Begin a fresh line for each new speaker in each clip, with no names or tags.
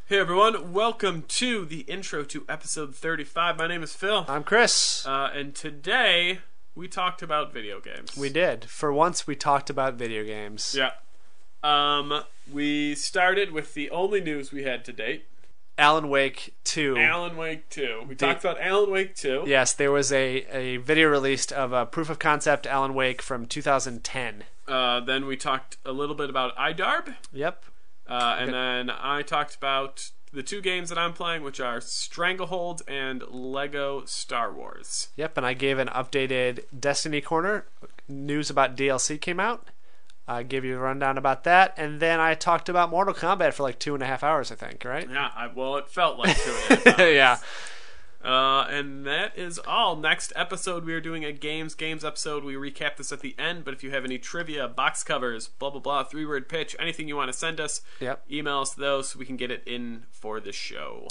Hey everyone, welcome to the intro to episode 35. My name is Phil.
I'm Chris.
And today we talked about video games.
We did. For once, we talked about video games.
Yeah. We started with the only news we had to date.
Alan Wake 2.
Alan Wake 2. We talked about Alan Wake 2.
Yes, there was a video released of a proof of concept Alan Wake from 2010.
Then we talked a little bit about iDarb.
Yep.
And then I talked about the two games that I'm playing, which are Stranglehold and Lego Star Wars.
Yep, and I gave an updated Destiny Corner. News about DLC came out. I gave you a rundown about that. And then I talked about Mortal Kombat for like 2.5 hours, I think, right?
Yeah, well, it felt like 2.5 hours.
Yeah.
And that is all. Next episode, we are doing a games episode. We recap this at the end, but if you have any trivia, box covers, blah, blah, blah, 3-word pitch, anything you want to send us, email us those so we can get it in for the show.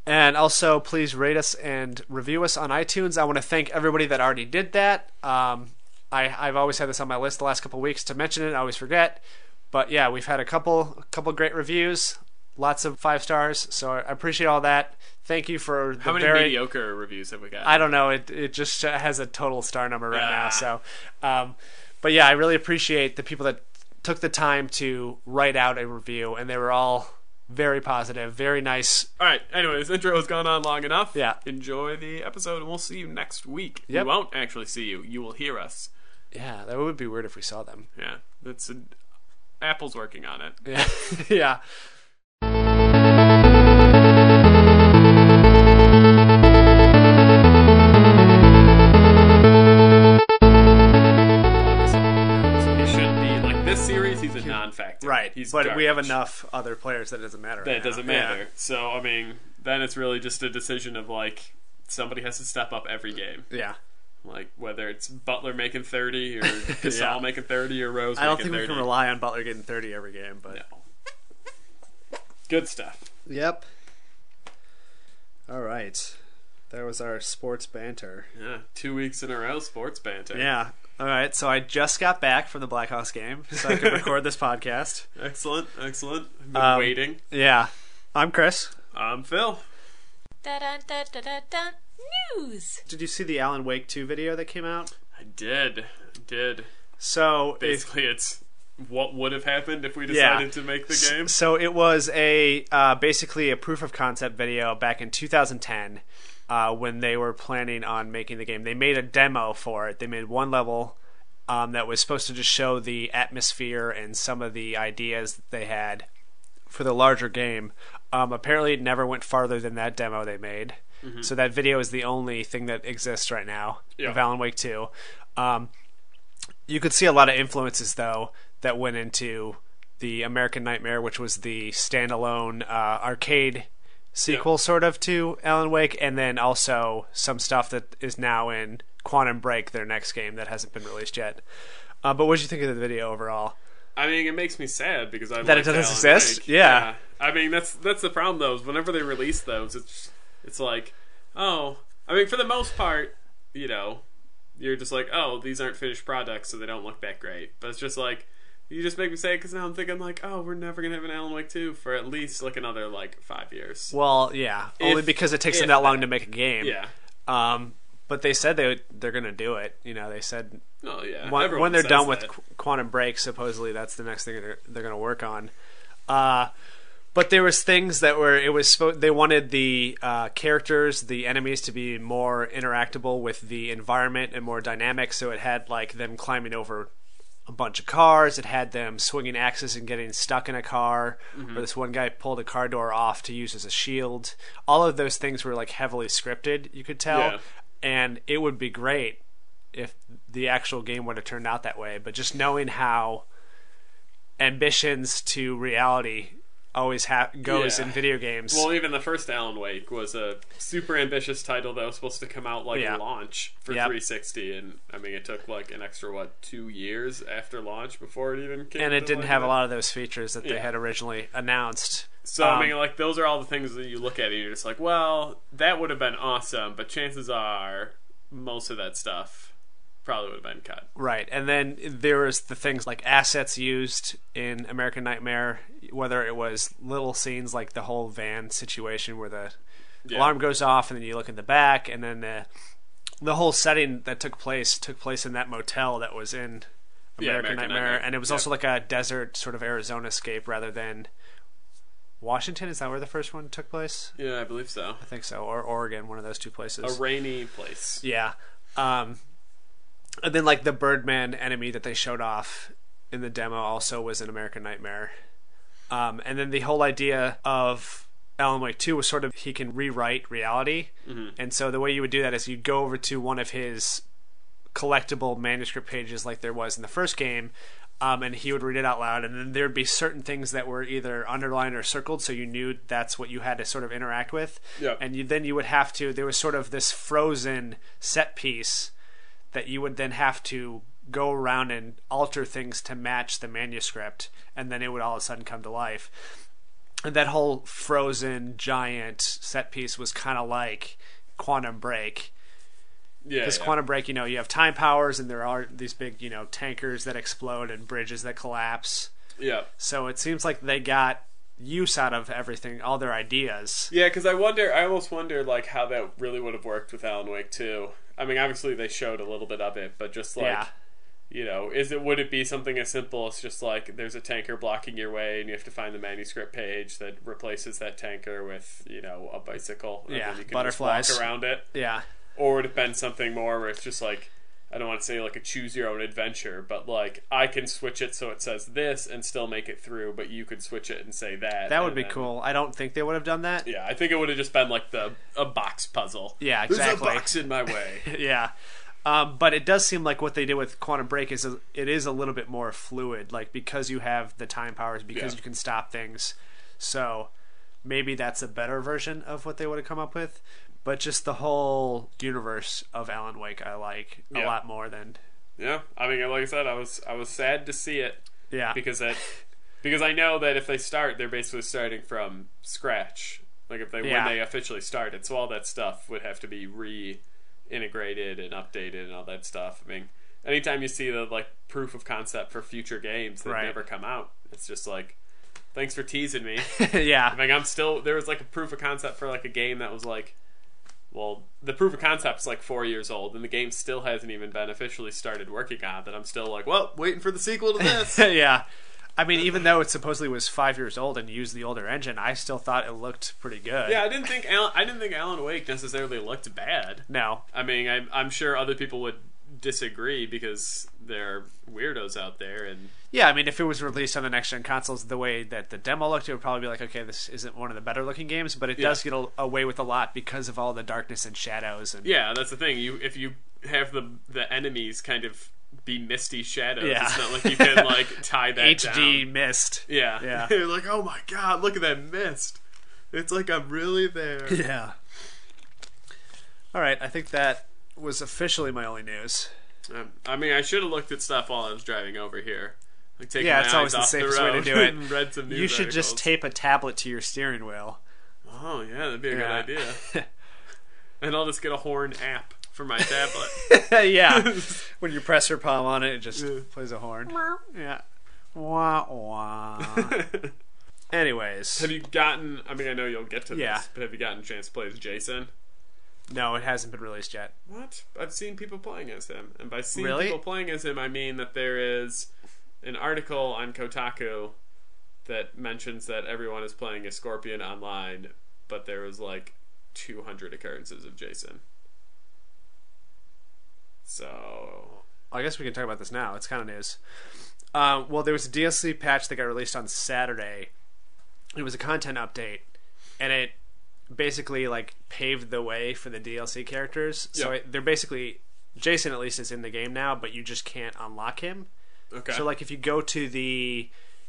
And also, please rate us and review us on iTunes. I want to thank everybody that already did that. I've always had this on my list the last couple of weeks to mention it. I always forget. But yeah, we've had a couple great reviews. Lots of 5 stars, so I appreciate all that. Thank you for the
How many mediocre reviews have we got?
I don't know. It just has a total star number right now. So, but yeah, I really appreciate the people that took the time to write out a review, and they were all very positive, very nice.
All right. Anyways, intro has gone on long enough.
Yeah.
Enjoy the episode, and we'll see you next week.
Yep.
We won't actually see you. You will hear us.
Yeah, that would be weird if we saw them.
Yeah. Apple's working on it.
Yeah. Yeah.
Non-factor.
Right,
He's
but
garbage.
we have enough other players that it doesn't matter.
That it doesn't matter. Yeah. So, I mean, then it's really just a decision of, like, somebody has to step up every game.
Yeah.
Like, whether it's Butler making 30, or Gasol making 30, or Rose making 30.
I don't think we can rely on Butler getting 30 every game, but...
No. Good stuff.
Yep. All right. That was our sports banter.
Yeah, 2 weeks in a row, sports banter.
Yeah. All right, so I just got back from the Blackhawks game, so I could record this podcast.
Excellent. I've been waiting.
Yeah. I'm Chris.
I'm Phil.
Da-da-da-da-da-da. News!
Did you see the Alan Wake 2 video that came out?
I did.
So
basically, it's what would have happened if we decided to make the game.
So it was basically a proof of concept video back in 2010. When they were planning on making the game. They made a demo for it. They made one level that was supposed to just show the atmosphere and some of the ideas that they had for the larger game. Apparently it never went farther than that demo they made. Mm-hmm. So that video is the only thing that exists right now of Alan Wake 2. You could see a lot of influences, though, that went into the American Nightmare, which was the standalone arcade sequel sort of to Alan Wake, and then also some stuff that is now in Quantum Break, their next game that hasn't been released yet. But what did you think of the video overall?
I mean, it makes me sad because I
that it doesn't exist. Yeah.
I mean, that's the problem though. Is whenever they release those, it's like, oh, I mean, for the most part, you know, you're just like, oh, these aren't finished products, so they don't look that great. But it's just like, you just make me say it because now I'm thinking like, oh, we're never going to have an Alan Wake 2 for at least like another like 5 years.
Well, yeah. Only because it takes them that long to make a game.
Yeah.
But they said they're going to do it. You know, they said
when
they're done with Quantum Break, supposedly that's the next thing they're going to work on. But there was things that they wanted the characters, the enemies to be more interactable with the environment and more dynamic, so it had like them climbing over a bunch of cars. It had them swinging axes and getting stuck in a car, or this one guy pulled a car door off to use as a shield. All of those things were like heavily scripted, you could tell, and it would be great if the actual game would have turned out that way. But just knowing how ambitions to reality always goes in video games.
Well, even the first Alan Wake was a super ambitious title that was supposed to come out like launch for 360, and I mean it took like an extra 2 years after launch before it even came.
And it didn't have a lot of those features that they had originally announced.
So I mean, like those are all the things that you look at and you're just like, well, that would have been awesome, but chances are most of that stuff probably would have been cut.
Right, and then there was the things like assets used in American Nightmare, whether it was little scenes like the whole van situation where the alarm goes off and then you look in the back, and then the whole setting that took place in that motel that was in American Nightmare, and it was also like a desert sort of Arizona-scape rather than Washington. Is that where the first one took place?
Yeah, I believe so.
I think so, or Oregon, one of those two places.
A rainy place.
Yeah. And then, like, the Birdman enemy that they showed off in the demo also was in American Nightmare. And then the whole idea of Alan Wake 2 was sort of he can rewrite reality. Mm-hmm. And so the way you would do that is you'd go over to one of his collectible manuscript pages like there was in the first game, and he would read it out loud, and then there'd be certain things that were either underlined or circled, so you knew that's what you had to sort of interact with.
Yep.
And then you would have to, there was sort of this frozen set piece that you would then have to go around and alter things to match the manuscript, and then it would all of a sudden come to life. And that whole frozen giant set piece was kind of like Quantum Break.
Yeah.
Because Quantum Break, you have time powers, and there are these big, tankers that explode and bridges that collapse.
Yeah.
So it seems like they got use out of everything, all their ideas.
Yeah, because I almost wonder, like, how that really would have worked with Alan Wake 2. I mean, obviously they showed a little bit of it, but just like, would it be something as simple as just like there's a tanker blocking your way and you have to find the manuscript page that replaces that tanker with, a bicycle, and then you can
butterflies,
just walk around it.
Yeah.
Or would it have been something more where it's just like, I don't want to say like a choose your own adventure, but like I can switch it so it says this and still make it through, but you could switch it and say that.
That would be cool. I don't think they would have done that.
Yeah, I think it would have just been like a box puzzle.
Yeah, exactly.
There's a box in my way.
Yeah. But it does seem like what they did with Quantum Break is it is a little bit more fluid, like because you have the time powers, because you can stop things. So maybe that's a better version of what they would have come up with. But just the whole universe of Alan Wake, I like a lot more than.
Yeah, I mean, like I said, I was sad to see it.
Yeah,
because I know that if they start, they're basically starting from scratch. Like when they officially started, so all that stuff would have to be reintegrated and updated and all that stuff. I mean, anytime you see the like proof of concept for future games that never come out, it's just like, thanks for teasing me.
Yeah,
I mean, there was like a proof of concept for like a game that was like. Well, the proof of concept is like 4 years old, and the game still hasn't even been officially started working on. That I'm still like, well, waiting for the sequel to this.
Yeah, I mean, even though it supposedly was 5 years old and used the older engine, I still thought it looked pretty good.
Yeah, I didn't think Alan Wake necessarily looked bad.
No,
I mean, I'm sure other people would disagree because there are weirdos out there, and
yeah, I mean, if it was released on the next gen consoles the way that the demo looked, it would probably be like, okay, this isn't one of the better looking games, but it does get away with a lot because of all the darkness and shadows. And
yeah, that's the thing. If you have the enemies kind of be misty shadows, it's not like you can like tie that
HD
down.
mist.
Yeah. You're like, oh my god, look at that mist. It's like I'm really there.
Yeah. All right, I think that was officially my only news.
I mean, I should have looked at stuff while I was driving over here. Like taking
yeah,
my
it's
eyes
always the
off
safest
the
way
road
to do it.
and read some news
you should
articles.
just tape a tablet to your steering wheel.
Oh, yeah, that'd be a good idea. And I'll just get a horn app for my tablet.
Yeah. When you press your palm on it, it just plays a horn. Yeah. Wah, wah. Anyways.
Have you gotten... I mean, I know you'll get to
Yeah.
this, but have you gotten a chance to play as Jason?
No, it hasn't been released yet.
What? I've seen people playing as him. And by seeing
Really?
people playing as him, I mean that there is an article on Kotaku that mentions that everyone is playing as Scorpion online, but there was like 200 occurrences of Jason. So...
I guess we can talk about this now. It's kind of news. Well, there was a DLC patch that got released on Saturday. It was a content update, and it basically like paved the way for the DLC characters. So they're basically... Jason at least is in the game now, but you just can't unlock him.
Okay.
So like if you go to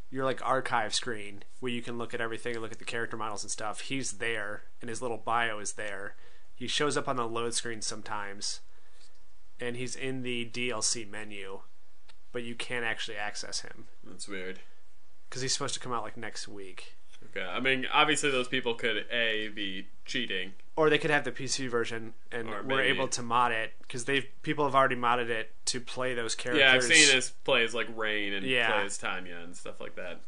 your like archive screen where you can look at everything and look at the character models and stuff, he's there and his little bio is there. He shows up on the load screen sometimes, and he's in the DLC menu, but you can't actually access him.
That's weird.
Because he's supposed to come out like next week.
Okay, I mean, obviously those people could A, be cheating,
Or they could have the PC version, and we're able to mod it because people have already modded it to play those characters.
Yeah, I've seen it play as like Rain and play as Tanya and stuff like that.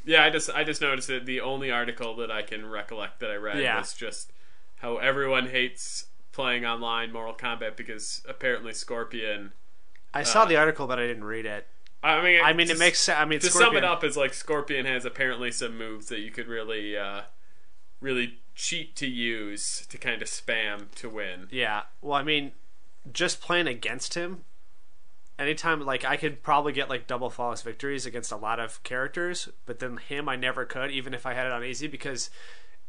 Yeah, I just noticed that the only article that I can recollect that I read was just how everyone hates playing online Mortal Kombat because apparently Scorpion.
I saw the article, but I didn't read it.
I mean,
it makes sense. I mean,
to
Scorpion,
sum it up, is like Scorpion has apparently some moves that you could really cheat to use to kind of spam to win.
Yeah. Well, I mean, just playing against him, anytime, like, I could probably get, like, double flawless victories against a lot of characters, but then him I never could, even if I had it on easy, because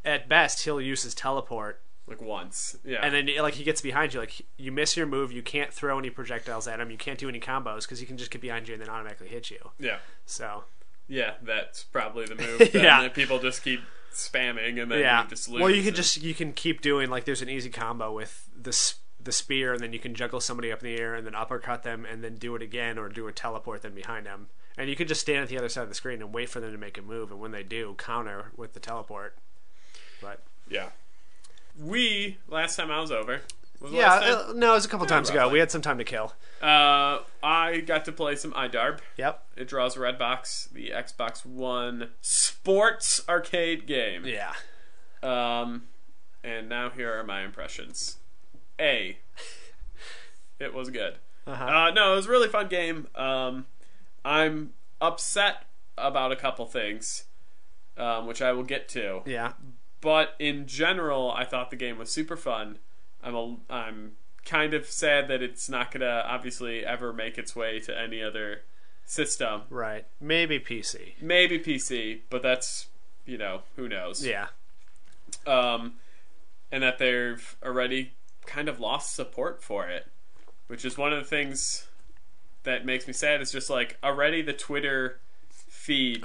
at best he'll use his teleport.
Like, once. Yeah.
And then, like, he gets behind you. Like, you miss your move, you can't throw any projectiles at him, you can't do any combos, because he can just get behind you and then automatically hit you.
Yeah.
So.
Yeah, that's probably the move. That people just keep spamming and then you just lose.
Well, you can keep doing, like, there's an easy combo with the spear, and then you can juggle somebody up in the air and then uppercut them and then do it again, or do a teleport them behind them. And you can just stand at the other side of the screen and wait for them to make a move, and when they do, counter with the teleport. But
yeah, last time I was over.
No, it was a couple times ago. We had some time to kill.
I got to play some iDarb.
Yep.
It draws a red box, the Xbox One sports arcade game.
Yeah.
And now here are my impressions. It was good. No, it was a really fun game. I'm upset about a couple things, which I will get to.
Yeah.
But in general, I thought the game was super fun. I'm kind of sad that it's not gonna obviously ever make its way to any other system.
Right. Maybe PC,
but that's, who knows.
Yeah.
And that they've already kind of lost support for it, which is one of the things that makes me sad. It's just like already the Twitter feed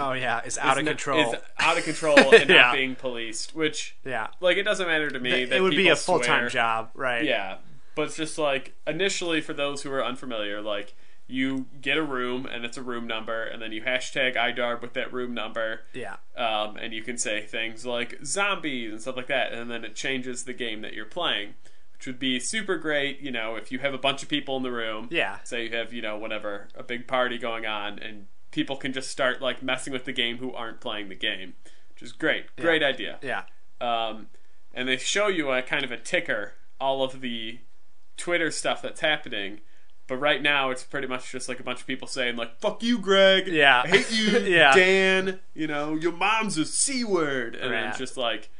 is out of control.
Is out of control and not being policed, which like, it doesn't matter to me that
it would be a
full-time
job, right?
Yeah, but it's just like, initially, for those who are unfamiliar, like, you get a room and it's a room number, and then you hashtag iDarb with that room number.
Yeah.
And you can say things like zombies and stuff like that, and then it changes the game that you're playing, which would be super great, if you have a bunch of people in the room.
Yeah. Say
you have, whatever, a big party going on, and people can just start, like, messing with the game who aren't playing the game, which is great.
Yeah.
Great idea.
Yeah.
And they show you a kind of a ticker, all of the Twitter stuff that's happening, but right now it's pretty much just like a bunch of people saying, like, fuck you, Greg.
Yeah.
I hate you, Dan. Your mom's a C word. And then it's just like,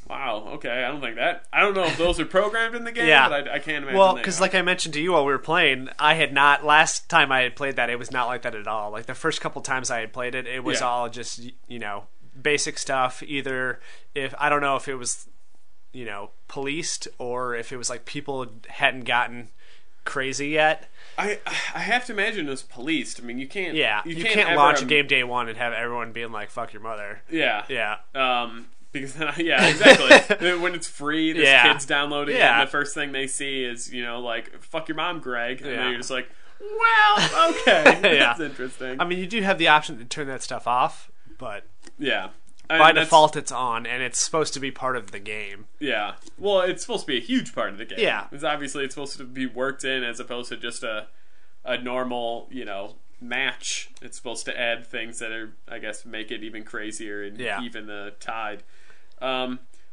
wow, okay, I don't think that. I don't know if those are programmed in the game, but I can't imagine.
Well, because like I mentioned to you while we were playing, last time I had played that, it was not like that at all. Like, the first couple times I had played it, it was all just, basic stuff. Either I don't know if it was, policed, or if it was like people hadn't gotten crazy yet.
I have to imagine it was policed. I mean, you can't.
Yeah, you can't launch a game day one and have everyone being like, "Fuck your mother."
Yeah,
yeah.
Because then, exactly. When it's free, there's kids downloading it, and the first thing they see is, like, "Fuck your mom, Greg," and then you're just like, "Well, okay, that's interesting."
I mean, you do have the option to turn that stuff off, but
by
default it's on, and it's supposed to be part of the game.
Yeah. Well, it's supposed to be a huge part of the game.
Yeah.
Because obviously it's supposed to be worked in as opposed to just a normal, match. It's supposed to add things that are, I guess, make it even crazier and even the tide.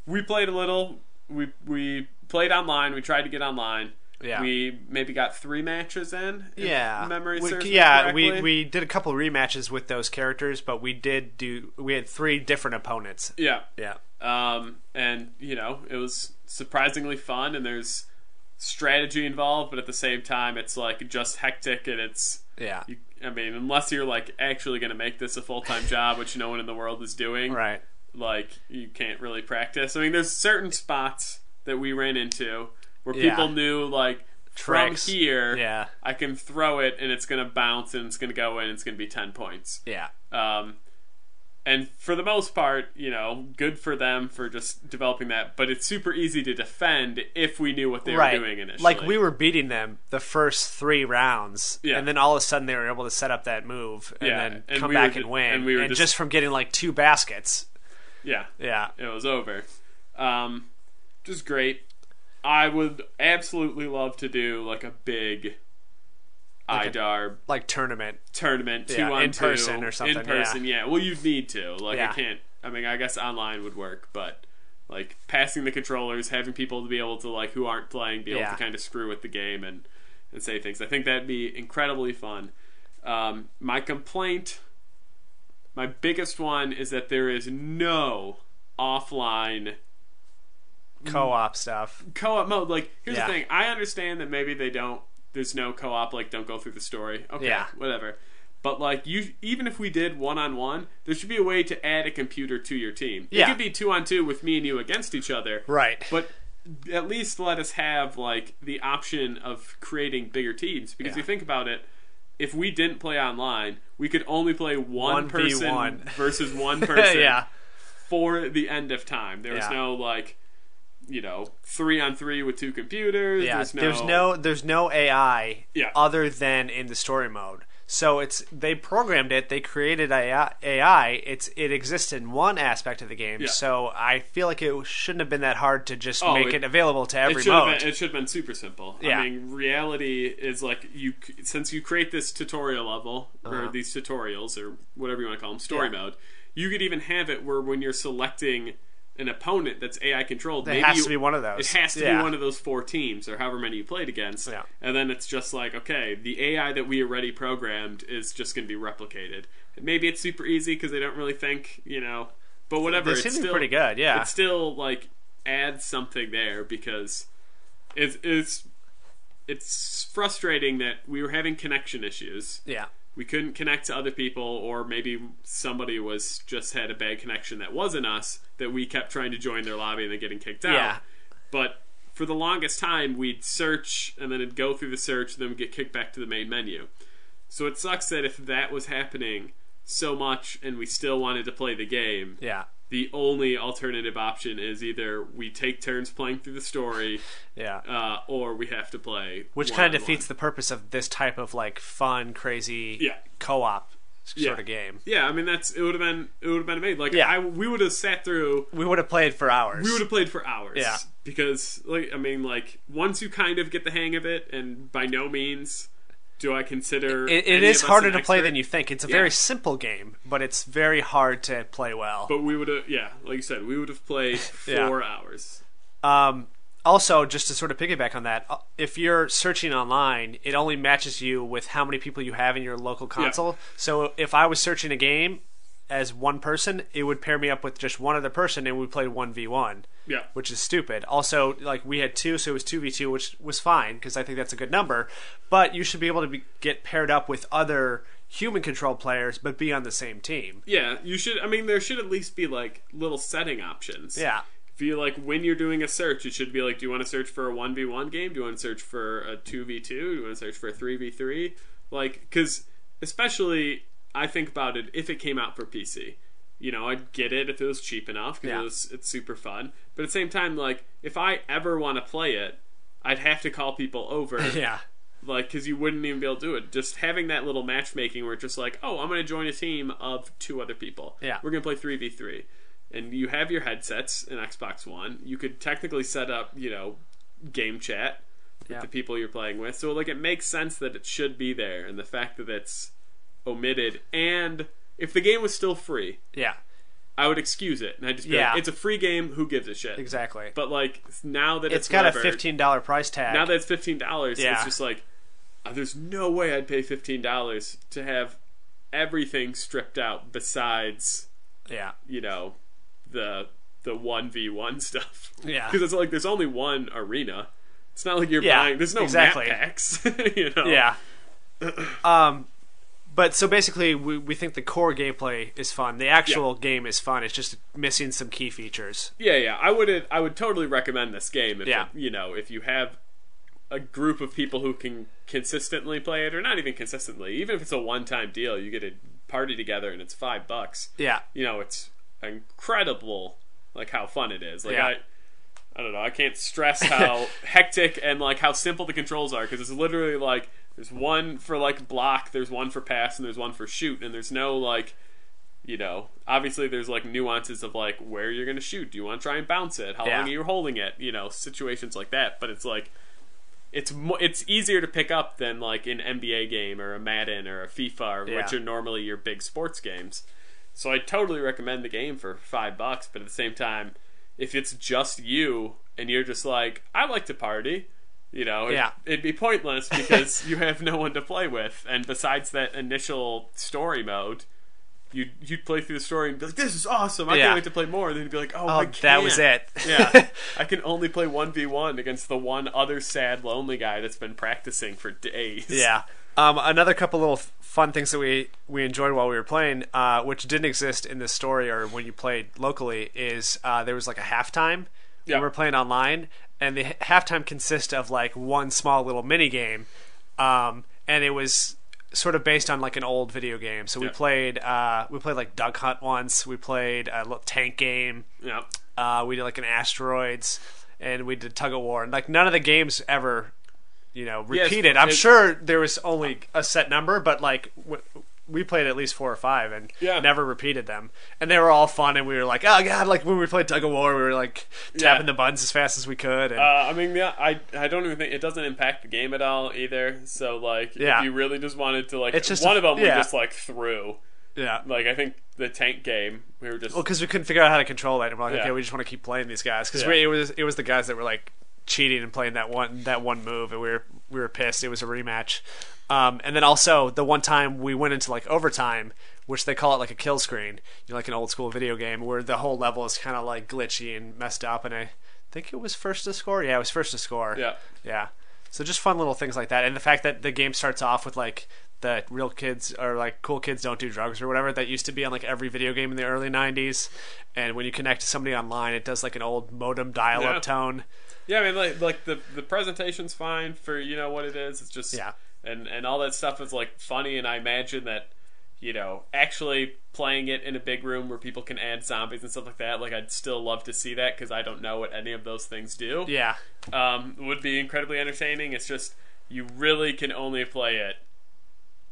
We played a little. We played online. We tried to get online. Yeah. We maybe got 3 matches in. If memory serves me correctly.
we did a couple rematches with those characters, but we had 3 different opponents.
Yeah.
Yeah.
And it was surprisingly fun, and there's strategy involved, but at the same time it's like just hectic, and it's I mean, unless you're like actually going to make this a full-time job, which no one in the world is doing.
Right.
Like, you can't really practice. I mean, there's certain spots that we ran into where people knew, like,
tricks.
From here, I can throw it and it's going to bounce and it's going to go in and it's going to be 10 points.
Yeah.
And for the most part, good for them for just developing that. But it's super easy to defend if we knew what they were doing initially.
Like, we were beating them the first 3 rounds, and then all of a sudden they were able to set up that move and then come back and win. And just from getting, like, 2 baskets.
Yeah.
Yeah.
It was over. Just great. I would absolutely love to do like a big IDAR
like tournament
2-on-2
in person or something.
In person, yeah. Well, you'd need to. Like,
Yeah.
I can't. I mean, I guess online would work, but like passing the controllers, having people to be able to like who aren't playing be able to kind of screw with the game and say things. I think that'd be incredibly fun. My complaint, my biggest one, is that there is no offline
co-op stuff.
Co-op mode. Like, here's
Yeah.
the thing. I understand that maybe there's no co-op, like, don't go through the story. Okay,
Yeah.
whatever. But, like, even if we did one-on-one, there should be a way to add a computer to your team.
Yeah.
It could be 2-on-2 with me and you against each other.
Right.
But at least let us have, like, the option of creating bigger teams. Because you think about it, if we didn't play online, we could only play one person
1v1
versus one person
Yeah.
for the end of time. There was no, like, 3-on-3 with 2 computers.
Yeah,
There's
there's no AI
Yeah.
other than in the story mode. So they programmed it, they created AI. It exists in one aspect of the game.
Yeah.
So I feel like it shouldn't have been that hard to just
Oh,
make it available to every
it should
mode.
it should have been super simple.
Yeah.
I mean, reality is like since you create this tutorial level or these tutorials or whatever you want to call them, story mode, you could even have it where when you're selecting an opponent that's AI controlled,
It has to be one of those.
It has to be one of those 4 teams or however many you played against.
Yeah.
And then it's just like, okay, the AI that we already programmed is just going to be replicated. And maybe it's super easy because they don't really think, but whatever.
They seem to be pretty good, yeah.
It still like adds something there because it's frustrating that we were having connection issues.
Yeah.
We couldn't connect to other people, or maybe somebody just had a bad connection that wasn't us, that we kept trying to join their lobby and then getting kicked out.
Yeah.
But for the longest time, we'd search, and then it'd go through the search, then we'd get kicked back to the main menu. So it sucks that if that was happening so much and we still wanted to play the game,
Yeah.
the only alternative option is either we take turns playing through the story, or we have to play
Which kind of defeats the purpose of this type of like fun, crazy co-op sort of game.
Yeah, I mean it would have been amazing. Like we would have sat through.
We would have played for hours.
We would have played for hours.
Yeah,
because once you kind of get the hang of it, and by no means do I consider
it is harder to play than you think. It's a very simple game, but it's very hard to play well.
But we would have, like you said, we would have played 4 hours.
Also, just to sort of piggyback on that, if you're searching online, it only matches you with how many people you have in your local console. So if I was searching a game as one person, it would pair me up with just one other person, and we played 1v1. Yeah, which is stupid. Also, like we had 2, so it was 2v2, which was fine because I think that's a good number. But you should be able to get paired up with other human control players, but be on the same team.
Yeah, you should. I mean, there should at least be like little setting options.
Yeah.
If you like when you're doing a search, it should be like, do you want to search for a 1v1 game? Do you want to search for a 2v2? Do you want to search for a 3v3? Like, because especially I think about it if it came out for PC. I'd get it if it was cheap enough because it's super fun. But at the same time, like, if I ever want to play it, I'd have to call people over.
Yeah.
Like, because you wouldn't even be able to do it. Just having that little matchmaking where it's just like, oh, I'm going to join a team of 2 other people.
Yeah.
We're going to play 3v3. And you have your headsets in Xbox One. You could technically set up, game chat with the people you're playing with. So, like, it makes sense that it should be there. And the fact that it's omitted. And if the game was still free, I would excuse it, and I'd just be like, it's a free game, who gives a shit?
Exactly.
But like now that
it's got a $15 price tag.
Now that it's $15, it's just like there's no way I'd pay $15 to have everything stripped out besides the 1v1 stuff.
Yeah.
Because it's like there's only one arena. It's not like you're buying there's no map packs.
Yeah. But so basically, we think the core gameplay is fun. The actual game is fun. It's just missing some key features.
Yeah. I would totally recommend this game. If if you have a group of people who can consistently play it, or not even consistently, even if it's a one-time deal, you get a party together and it's $5.
Yeah.
It's incredible, like how fun it is. Like I don't know. I can't stress how hectic and like how simple the controls are because it's literally like. There's one for like block, there's one for pass, and there's one for shoot, and there's no like obviously there's like nuances of like where you're going to shoot. Do you want to try and bounce it? How long are you holding it? Situations like that. But it's like it's easier to pick up than like an NBA game or a Madden or a FIFA, which are normally your big sports games. So I totally recommend the game for $5. But at the same time, if it's just you and you're just like, I like to party, it'd be pointless because you have no one to play with. And besides that initial story mode, you'd play through the story and be like, this is awesome, I can't wait to play more. And then you'd be like, I can't.
That was it.
I can only play 1v1 against the one other sad, lonely guy that's been practicing for days.
Yeah. Another couple little fun things that we enjoyed while we were playing, which didn't exist in the story or when you played locally, is there was like a halftime when we were playing online, and the halftime consists of like one small little mini game, and it was sort of based on like an old video game. So we played like Duck Hunt once. We played a little tank game. Yeah. We did like an asteroids, and we did tug of war. And like none of the games ever, repeated. I'm sure there was only a set number, but like we played at least 4 or 5 and never repeated them. And they were all fun. And we were like, oh god! Like when we played tug of war, we were like tapping the buttons as fast as we could. And,
I don't even think it doesn't impact the game at all either. So like, if you really just wanted to like, it's just one of them we just like threw. Yeah, like I think the tank game we were just
because we couldn't figure out how to control that, and we're like, okay, we just want to keep playing these guys because it was the guys that were like cheating and playing that one move, and we were pissed. It was a rematch. And then also the one time we went into like overtime, which they call it like a kill screen, like an old school video game where the whole level is kind of like glitchy and messed up. And I think it was first to score. Yeah, it was first to score. Yeah. So just fun little things like that, and the fact that the game starts off with like the real kids or like cool kids don't do drugs or whatever that used to be on like every video game in the early 90s. And when you connect to somebody online, it does like an old modem dial-up tone.
Yeah, I mean, like the presentation's fine for what it is. It's just and all that stuff is like funny, and I imagine that actually playing it in a big room where people can add zombies and stuff like that. Like I'd still love to see that because I don't know what any of those things do. Yeah, would be incredibly entertaining. It's just you really can only play it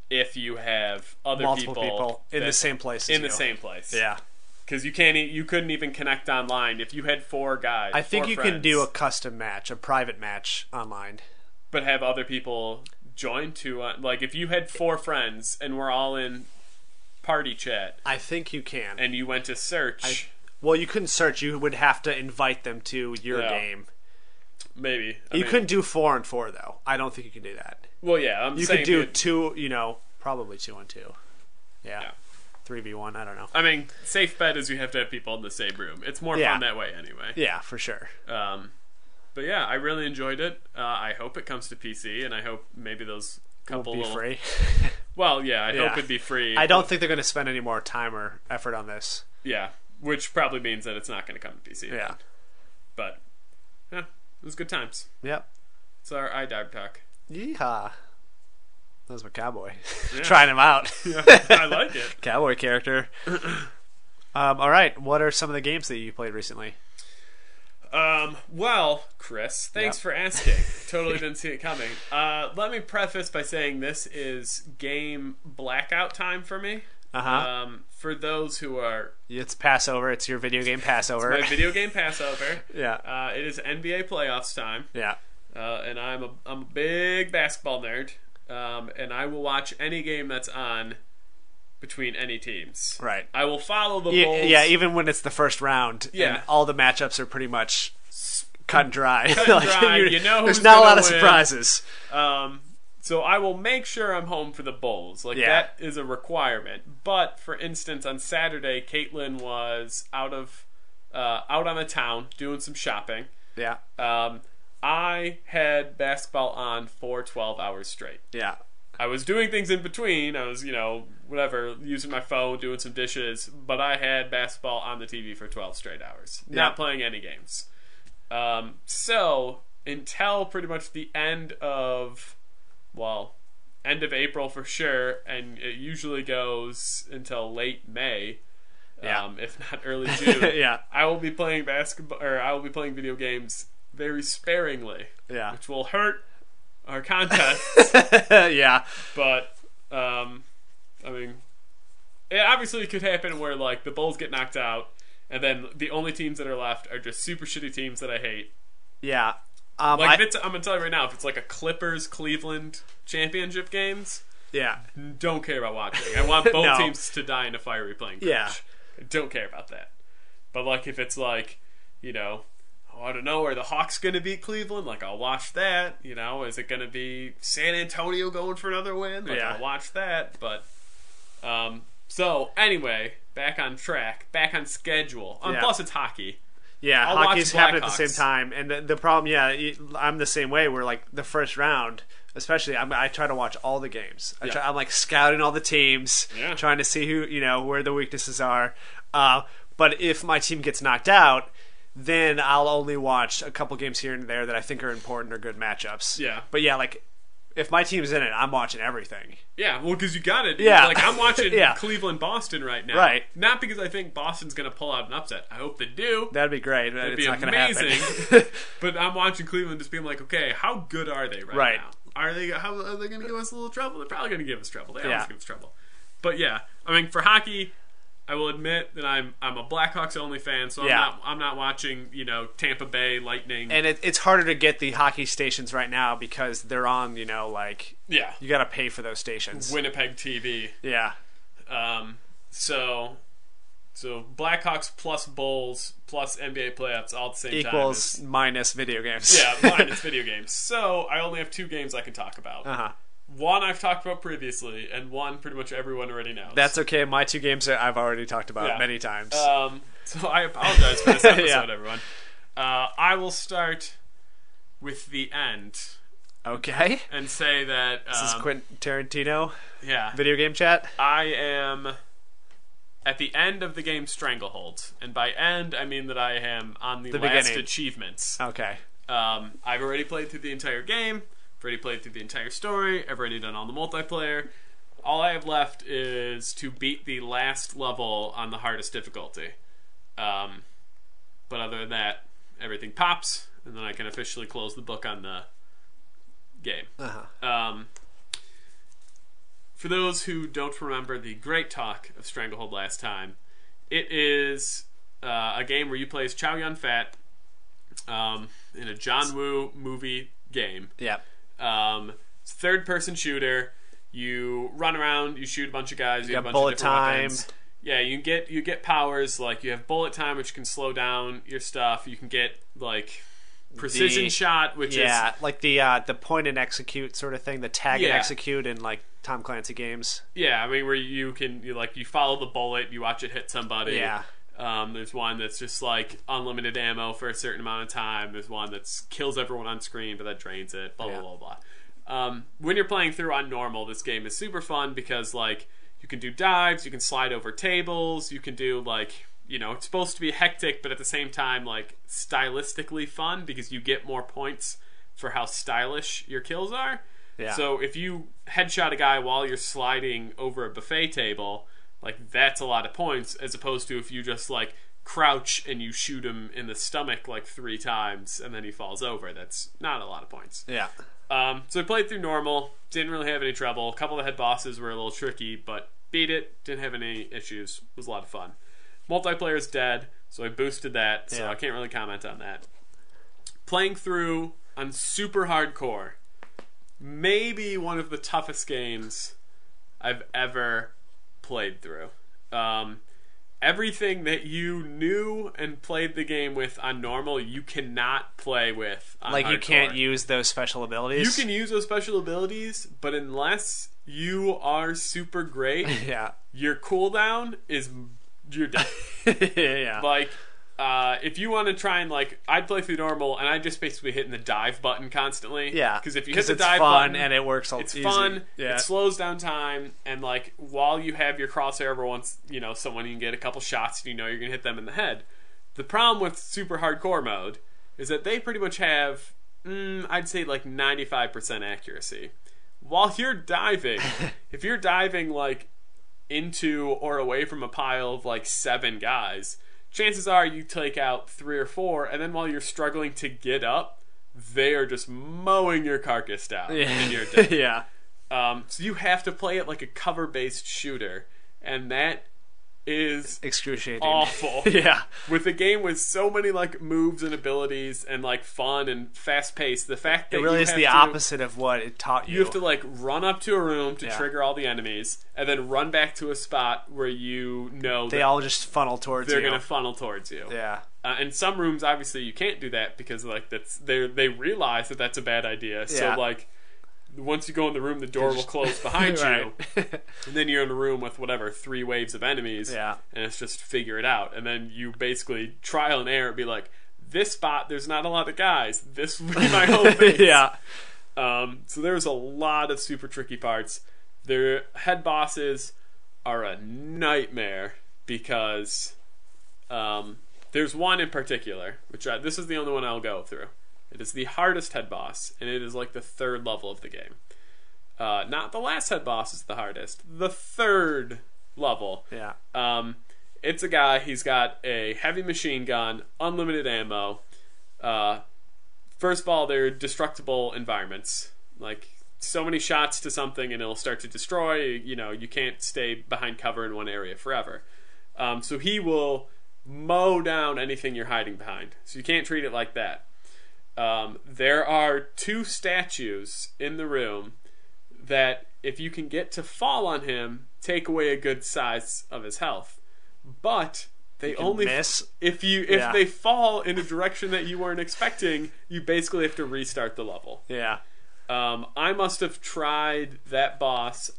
if you have multiple people
in the same place.
The same place. Yeah. Because you couldn't even connect online if you had 4 guys.
I think you can do a custom match, a private match online,
but have other people join to like if you had 4 friends and we're all in party chat.
I think you can.
And you went to search.
Well, you couldn't search. You would have to invite them to your game.
Maybe
you couldn't do 4 and 4 though. I don't think you can do that.
Well, yeah,
you could do 2. Probably 2 and 2. Yeah. 3v1, I don't know.
I mean, safe bet is you have to have people in the same room. It's more fun that way anyway.
Yeah, for sure.
But yeah, I really enjoyed it. I hope it comes to PC, and I hope maybe those couple
will be free.
Well, yeah, I hope it'd be free.
I don't think they're going to spend any more time or effort on this.
Yeah, which probably means that it's not going to come to PC. Yeah. Then. But, it was good times. Yep. It's our iDive talk.
Yeehaw. That was my cowboy. Trying him out.
Yeah, I like it.
Cowboy character. All right. What are some of the games that you played recently?
Well, Chris, thanks for asking. Totally didn't see it coming. Let me preface by saying this is game blackout time for me. For those who are...
It's Passover. It's your video game Passover.
It's my video game Passover. Yeah. It is NBA playoffs time. Yeah. And I'm a big basketball nerd. And I will watch any game that's on between any teams. Right. I will follow the Bulls.
Yeah, even when it's the first round. Yeah. And all the matchups are pretty much cut and dry.
Cut and dry.
There's not a lot of surprises.
So I will make sure I'm home for the Bulls. That is a requirement. But, for instance, on Saturday, Caitlin was out on the town doing some shopping. Yeah. I had basketball on for 12 hours straight. Yeah. I was doing things in between. I was, using my phone, doing some dishes. But I had basketball on the TV for 12 straight hours. Yeah. Not playing any games. So, until pretty much the end of April for sure. And it usually goes until late May. If not early June. Yeah. I will be playing video games very sparingly, which will hurt our contests. Yeah, but I mean, it obviously could happen where like the Bulls get knocked out, and then the only teams that are left are just super shitty teams that I hate.
Yeah.
I'm gonna tell you right now, if it's like a Clippers Cleveland championship games,
yeah,
don't care about watching. I want both
No.
teams to die in a fiery plane crash.
Yeah.
I don't care about that. But like if it's like, you know, I don't know, are the Hawks going to beat Cleveland? Like I'll watch that. You know, is it going to be San Antonio going for another win? Like
Yeah.
I'll watch that. But so anyway, back on track, back on schedule.
Yeah.
Plus it's hockey.
Yeah,
I'll
hockey's
watch
happening at the
Blackhawks.
same time, and the problem, I'm the same way. Where like the first round, especially, I try to watch all the games. I'm like scouting all the teams, trying to see who where the weaknesses are. But if my team gets knocked out, then I'll only watch a couple games here and there that I think are important or good matchups.
Yeah.
But yeah, like if my team's in it, I'm watching everything.
Yeah, well, because you got it.
Yeah.
Like, I'm watching
Yeah.
Cleveland-Boston right now.
Right.
Not because I think Boston's going to pull out an upset. I hope they do.
That'd be great.
That'd
It's
be
not going to happen.
amazing. But I'm watching Cleveland just being like, okay, how good are they right now? Are they going to give us a little trouble? They're probably going to give us trouble. They always give us trouble. But yeah, I mean, for hockey, I will admit that I'm a Blackhawks only fan, so I'm not watching Tampa Bay Lightning.
And it's harder to get the hockey stations right now because they're on you got to pay for those stations.
Winnipeg TV.
Yeah.
So Blackhawks plus Bulls plus NBA playoffs all at the same
equals
time
minus video games.
Yeah, minus video games. So I only have 2 games I can talk about.
Uh-huh.
One I've talked about previously, and one pretty much everyone already knows.
That's okay. My 2 games I've already talked about many times.
So I apologize for this episode, everyone. I will start with the end.
Okay.
And say that
this is Quentin Tarantino.
Yeah.
Video game chat.
I am at the end of the game Stranglehold, and by end I mean that I am on the last
beginning.
achievements.
Okay.
I've already played through the entire game. I've already played through the entire story. I've already done all the multiplayer. All I have left is to beat the last level on the hardest difficulty. But other than that, everything pops, and then I can officially close the book on the game.
Uh-huh.
For those who don't remember the great talk of Stranglehold last time, it is a game where you play as Chow Yun-Fat in a John Woo movie game.
Yep.
It's a third-person shooter. You run around, you shoot a bunch of guys, you have a bunch
bullet
of different
time.
weapons. Yeah, you get powers, like you have bullet time, which can slow down your stuff. You can get like precision shot, which is
like the point and execute sort of thing, the tag and execute in like Tom Clancy games.
Yeah, I mean where you follow the bullet, you watch it hit somebody.
Yeah.
There's one that's just like unlimited ammo for a certain amount of time. There's one that kills everyone on screen, but that drains it. Blah blah blah blah. When you're playing through on normal, this game is super fun because like you can do dives, you can slide over tables, you can do like it's supposed to be hectic, but at the same time like stylistically fun because you get more points for how stylish your kills are.
Yeah.
So if you headshot a guy while you're sliding over a buffet table, like that's a lot of points, as opposed to if you just like crouch and you shoot him in the stomach like 3 times and then he falls over. That's not a lot of points.
Yeah.
So I played through normal, didn't really have any trouble. A couple of the head bosses were a little tricky, but beat it, didn't have any issues. It was a lot of fun. Multiplayer is dead, so I boosted that, so I can't really comment on that. Playing through on super hardcore, maybe one of the toughest games I've ever played through. Everything that you knew and played the game with on normal, you cannot play with on
like
hardcore.
You can't use those special abilities.
You can use those special abilities, but unless you are super great, your cooldown is you're dead.
Yeah.
Like, if you want to try and like, I'd play through normal, and I'd just basically hitting the dive button constantly.
Yeah,
because if you hit the
it's
dive
fun
button,
and it works.
It's
easy.
fun.
Yeah.
It slows down time, and like while you have your crosshair over once, someone you can get a couple shots, and you're gonna hit them in the head. The problem with super hardcore mode is that they pretty much have, I'd say like 95% accuracy. While you're diving, if you're diving like into or away from a pile of like 7 guys, chances are you take out 3 or 4, and then while you're struggling to get up, they are just mowing your carcass down, and you're dead.
Yeah.
So you have to play it like a cover-based shooter, and that is
excruciating,
awful.
Yeah,
with a game with so many like moves and abilities and like fun and fast paced, the fact that
it really
you
is
have
the
to,
opposite of what it taught you.
You have to like run up to a room to
Yeah.
trigger all the enemies, and then run back to a spot where you know
they all just funnel towards
they're
you.
going to funnel towards you.
Yeah.
In some rooms, obviously, you can't do that because like they realize that that's a bad idea. So
Yeah.
like once you go in the room, the door will close behind
Right.
you, and then you're in a room with whatever 3 waves of enemies.
Yeah.
And it's just figure it out, and then you basically trial and error, be like, this spot there's not a lot of guys. This would be my home base.
Yeah.
So there's a lot of super tricky parts. Their head bosses are a nightmare because there's one in particular, which this is the only one I'll go through. It is the hardest head boss, and it is like the 3rd level of the game. Not the last head boss is the hardest. The 3rd level.
Yeah.
It's a guy, he's got a heavy machine gun, unlimited ammo. First of all, they're destructible environments. Like, so many shots to something and it'll start to destroy. You know, you can't stay behind cover in one area forever. So he will mow down anything you're hiding behind. So you can't treat it like that. There are 2 statues in the room that, if you can get to fall on him, take away a good size of his health. But they only
miss.
If they fall in a direction that you weren't expecting, you basically have to restart the level.
Yeah.
I must have tried that boss,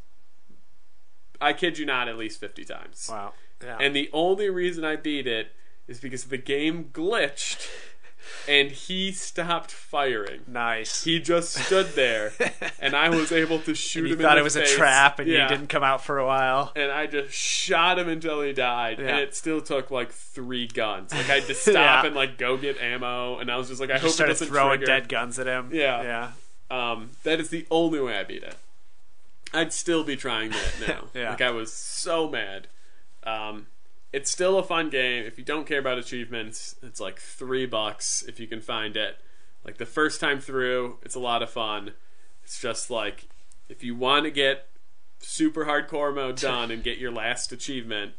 I kid you not, at least 50 times.
Wow. Yeah.
And the only reason I beat it is because the game glitched and he stopped firing.
Nice.
He just stood there, and I was able to shoot him in the face.
You thought it was a trap, and you didn't come out for a while.
And I just shot him until he died,
Yeah.
and it still took like 3 guns. Like I had to stop
Yeah.
and like go get ammo, and I was just like, I hope it
Started
doesn't
throwing
trigger.
dead guns at him.
Yeah. That is the only way I beat it. I'd still be trying that now.
Yeah.
Like I was so mad. It's still a fun game. If you don't care about achievements, it's like $3 if you can find it. Like the first time through, it's a lot of fun. It's just like, if you want to get super hardcore mode done and get your last achievement,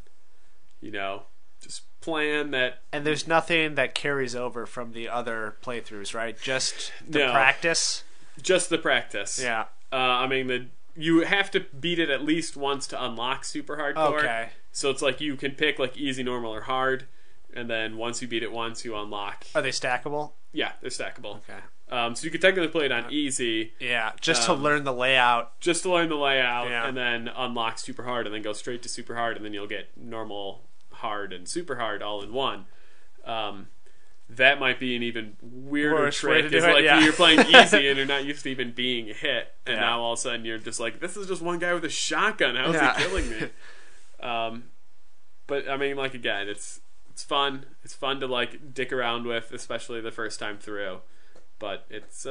you know, just plan that.
And there's nothing that carries over from the other playthroughs, right? Just the
No.
practice?
Just the practice.
Yeah.
I mean, you have to beat it at least once to unlock super hardcore.
Okay.
So it's like you can pick like easy, normal, or hard, and then once you beat it once, you unlock.
Are they stackable?
Yeah, they're stackable.
Okay.
So you could technically play it on easy,
Yeah, just to learn the layout.
just to learn the layout,
Yeah.
and then unlock super hard, and then go straight to super hard, and then you'll get normal, hard, and super hard all in one. That might be an even weirder
Worse way
trick.
to do
Is
it,
like
yeah.
you're playing easy and you're not used to even being hit, and
Yeah.
now all of a sudden you're just like, this is just one guy with a shotgun. How is
Yeah.
he killing me? But I mean, like again, it's fun. It's fun to like dick around with, especially the first time through. But it's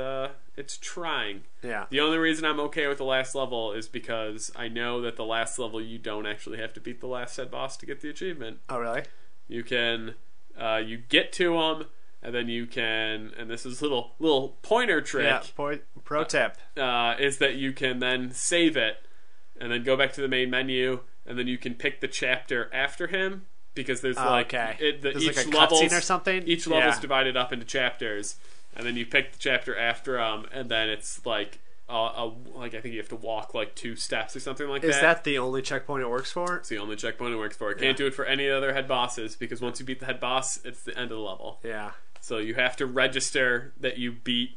trying.
Yeah.
The only reason I'm okay with the last level is because I know that the last level you don't actually have to beat the last head boss to get the achievement.
Oh, really?
You can, you get to him, and then you can, and this is little pointer trick.
Yeah. Pro tip.
Is that you can then save it, and then go back to the main menu, and then you can pick the chapter after him, because there's
okay. There's
each
like a
level's
cutscene or something?
Each level's
Yeah.
divided up into chapters, and then you pick the chapter after and then it's like like I think you have to walk like 2 steps or something like that.
Is that the only checkpoint it works for?
It's the only checkpoint it works for. Can't do it for any other head bosses, because once you beat the head boss, it's the end of the level.
Yeah.
So you have to register that you beat,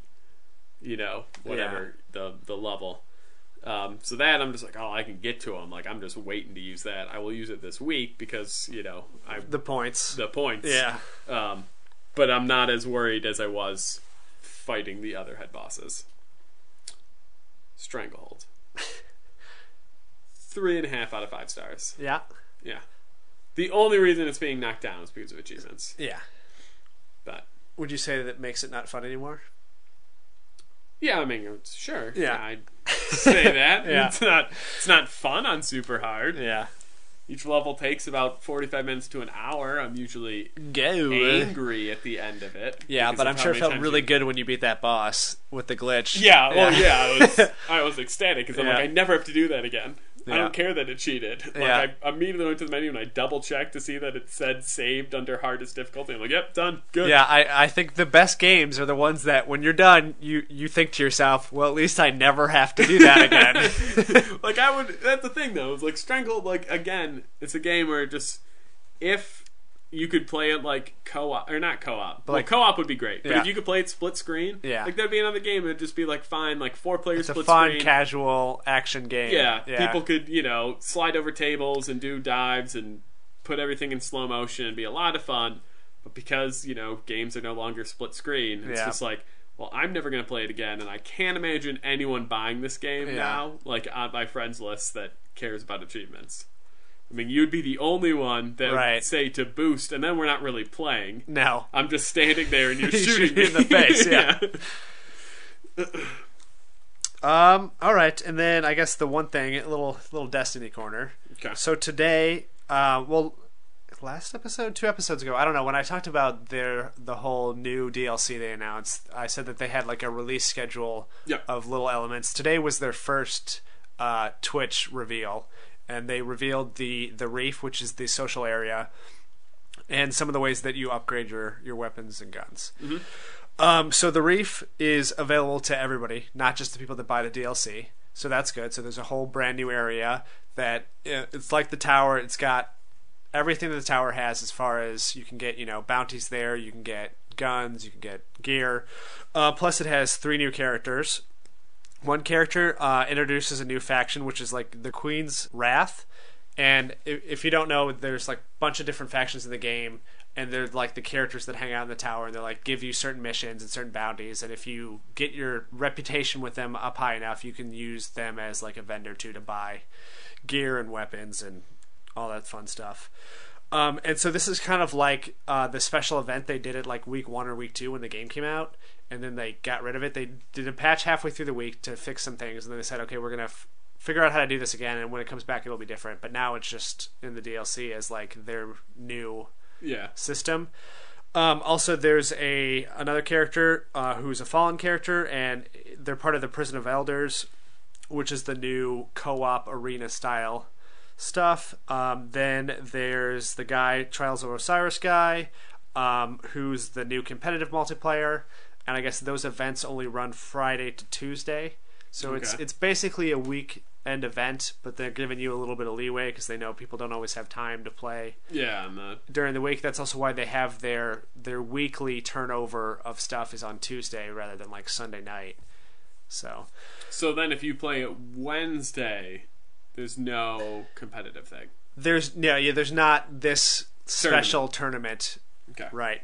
whatever the level. So that I'm just like, I can get to him. Like I'm just waiting to use that. I will use it this week because
The points.
the points.
Yeah.
But I'm not as worried as I was fighting the other head bosses. Stranglehold. 3.5 out of 5 stars.
Yeah.
Yeah. The only reason it's being knocked down is because of achievements.
Yeah.
But
Would you say that makes it not fun anymore?
yeah, I mean, sure.
Yeah.
I'd say that.
Yeah.
It's not fun on super hard.
Yeah.
Each level takes about 45 minutes to an hour. I'm usually
Go.
angry at the end of it.
Yeah,
because
but
of
I'm
how
sure it
many
felt
times
really
you-
good when you beat that boss with the glitch.
Yeah, well, yeah, I was ecstatic because I'm
Yeah.
like, I never have to do that again. I
Yeah.
don't care that it cheated. Like,
Yeah.
I immediately went to the menu and I double checked to see that it said saved under hardest difficulty. I'm like, yep, done, good.
Yeah, I think the best games are the ones that when you're done, you think to yourself, well, at least I never have to do that again.
Like, that's the thing though. It's like Stranglehold, like, again, it's a game where just, if you could play it like co-op, or not co-op, but like co-op would be great. But if you could play it split screen, like that'd be another game. It'd just be like fine, like 4 players split screen.
It's a fun, casual action game.
Yeah, people could, slide over tables and do dives and put everything in slow motion and be a lot of fun. But because, games are no longer split screen, it's just like, well, I'm never going to play it again, and I can't imagine anyone buying this game now, like on my friends list, that cares about achievements. I mean, you'd be the only one that would say to boost, and then we're not really playing.
No.
I'm just standing there and you're shooting me
in the face, all right, and then I guess the one thing, a little Destiny corner.
Okay.
So today, last episode, 2 episodes ago, I don't know, when I talked about the whole new DLC they announced, I said that they had like a release schedule of little elements. Today was their first Twitch reveal. And they revealed the Reef, which is the social area, and some of the ways that you upgrade your weapons and guns. Mm-hmm. So the Reef is available to everybody, not just the people that buy the DLC. So that's good. So there's a whole brand new area that it's like the tower. It's got everything that the tower has as far as you can get, bounties there. You can get guns. You can get gear. Plus, it has 3 new characters. One character introduces a new faction, which is like the Queen's Wrath. And if you don't know, there's like a bunch of different factions in the game, and they're like the characters that hang out in the tower, and they like give you certain missions and certain bounties. And if you get your reputation with them up high enough, you can use them as like a vendor too to buy gear and weapons and all that fun stuff. And so this is kind of like the special event they did at like week 1 or week 2 when the game came out. And then they got rid of it. They did a patch halfway through the week to fix some things, and then they said, okay, we're going to figure out how to do this again, and when it comes back, it'll be different. But now it's just in the DLC as like their new system. Also, there's another character who's a fallen character, and they're part of the Prison of Elders, which is the new co-op arena style stuff. Then there's the guy, Trials of Osiris guy, who's the new competitive multiplayer. And I guess those events only run Friday to Tuesday. So it's basically a weekend event, but they're giving you a little bit of leeway because they know people don't always have time to play during the week. That's also why they have their weekly turnover of stuff is on Tuesday rather than like Sunday night. So
then if you play it Wednesday, there's no competitive thing.
There's not this special tournament.
Okay.
Right.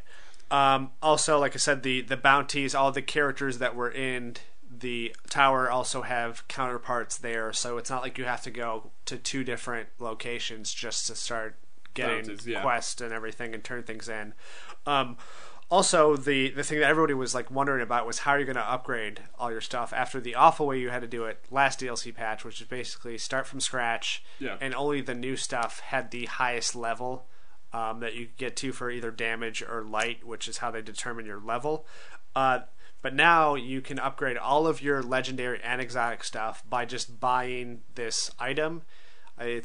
Also, like I said, the bounties, all the characters that were in the tower also have counterparts there, so it's not like you have to go to 2 different locations just to start getting bounties, quests and everything and turn things in. Also, the thing that everybody was like wondering about was how are you going to upgrade all your stuff after the awful way you had to do it last DLC patch, which is basically start from scratch, and only the new stuff had the highest level that you get to for either damage or light, which is how they determine your level. But now you can upgrade all of your legendary and exotic stuff by just buying this item. I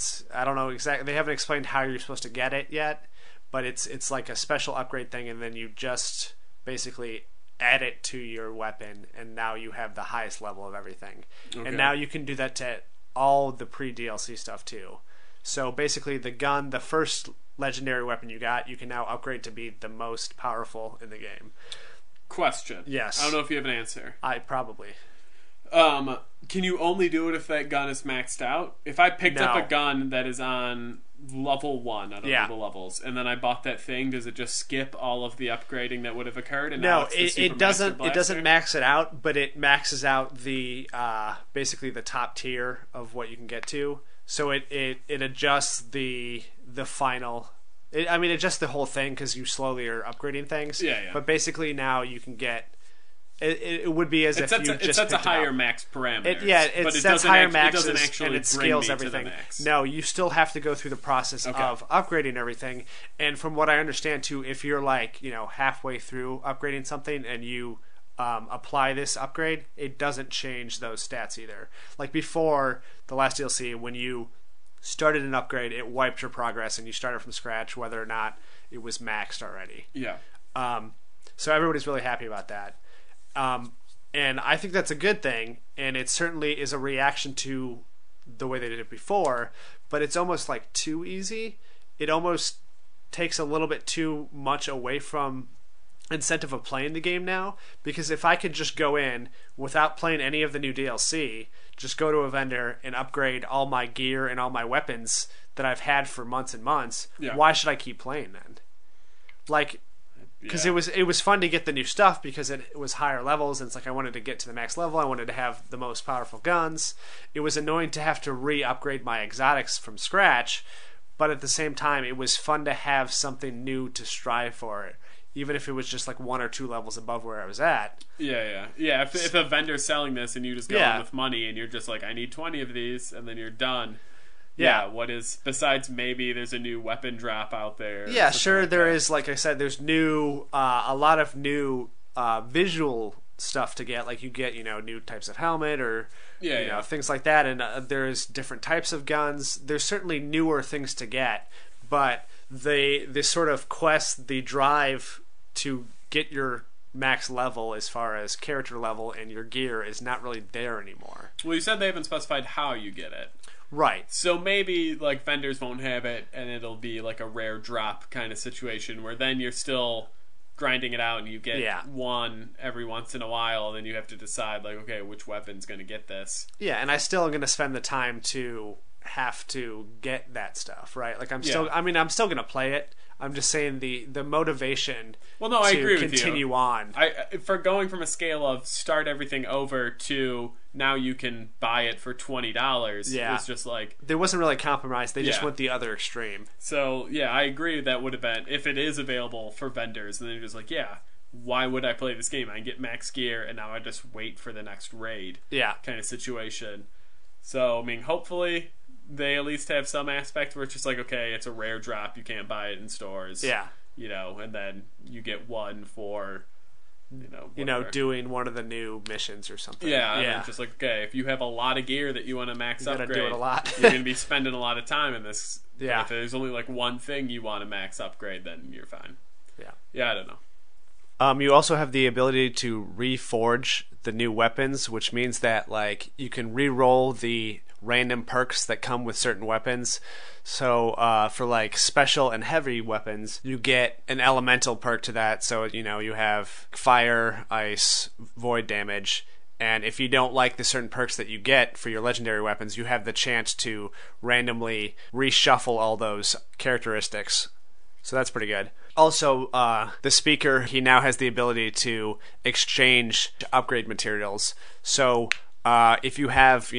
don't know exactly. They haven't explained how you're supposed to get it yet, but it's like a special upgrade thing, and then you just basically add it to your weapon, and now you have the highest level of everything. Okay. And now you can do that to all the pre-DLC stuff too. So basically, the gun, the first legendary weapon you got, you can now upgrade to be the most powerful in the game.
Question.
Yes.
I don't know if you have an answer.
I probably.
Can you only do it if that gun is maxed out? If I picked up a gun that is on level 1 out of all the levels, and then I bought that thing, does it just skip all of the upgrading that would have occurred? And
no, it doesn't. It doesn't max it out, but it maxes out the basically the top tier of what you can get to. So it adjusts the final. It adjusts the whole thing because you slowly are upgrading things.
Yeah.
But basically now you can get. It would be as if you just
it sets a higher
up.
Max parameter.
It sets higher maxes and it scales everything.
Max.
No, you still have to go through the process of upgrading everything. And from what I understand too, if you're like halfway through upgrading something and you apply this upgrade, it doesn't change those stats either. Like before the last DLC, when you started an upgrade, it wiped your progress and you started from scratch whether or not it was maxed already.
Yeah.
So everybody's really happy about that. And I think that's a good thing, and it certainly is a reaction to the way they did it before, but it's almost like too easy. It almost takes a little bit too much away from incentive of playing the game now, because if I could just go in without playing any of the new DLC, just go to a vendor and upgrade all my gear and all my weapons that I've had for months and months, why should I keep playing then? Like, because it was fun to get the new stuff because it was higher levels, and it's like I wanted to get to the max level, I wanted to have the most powerful guns. It was annoying to have to re-upgrade my exotics from scratch, but at the same time it was fun to have something new to strive for, even if it was just like 1 or 2 levels above where I was at. Yeah.
If a vendor's selling this and you just go in with money and you're just like, I need 20 of these, and then you're done. Yeah, what is, besides maybe there's a new weapon drop out there.
Yeah, sure, like there is, like I said, there's new, a lot of new visual stuff to get. Like you get, new types of helmet or, things like that. And there's different types of guns. There's certainly newer things to get. But the sort of quest, the drive to get your max level as far as character level and your gear is not really there anymore.
Well, you said they haven't specified how you get it.
Right.
So maybe like vendors won't have it and it'll be like a rare drop kind of situation where then you're still grinding it out and you get one every once in a while, and then you have to decide like, okay, which weapon's going to get this.
Yeah, and I still am going to spend the time to have to get that stuff, right? Like I'm still going to play it. I'm just saying the motivation
I agree with you.
Continue on.
For going from a scale of start everything over to now you can buy it for $20, it was just like...
There wasn't really a compromise. They just went the other extreme.
So, I agree that would have been... If it is available for vendors, then they're just like, why would I play this game? I get max gear, and now I just wait for the next raid. Kind of situation. So, hopefully... they at least have some aspect where it's just like, okay, it's a rare drop, you can't buy it in stores. And then you get one for,
doing one of the new missions or something.
And it's just like, okay, if you have a lot of gear that you want to max upgrade,
do it a lot.
you're going to be spending a lot of time in this. If there's only like one thing you want to max upgrade, then you're fine. I don't know.
You also have the ability to reforge the new weapons, which means that like you can re-roll the random perks that come with certain weapons. So for like special and heavy weapons, you get an elemental perk to that. So you have fire, ice, void damage. And if you don't like the certain perks that you get for your legendary weapons, you have the chance to randomly reshuffle all those characteristics. So that's pretty good. Also, the speaker, he now has the ability to exchange upgrade materials. So if you have,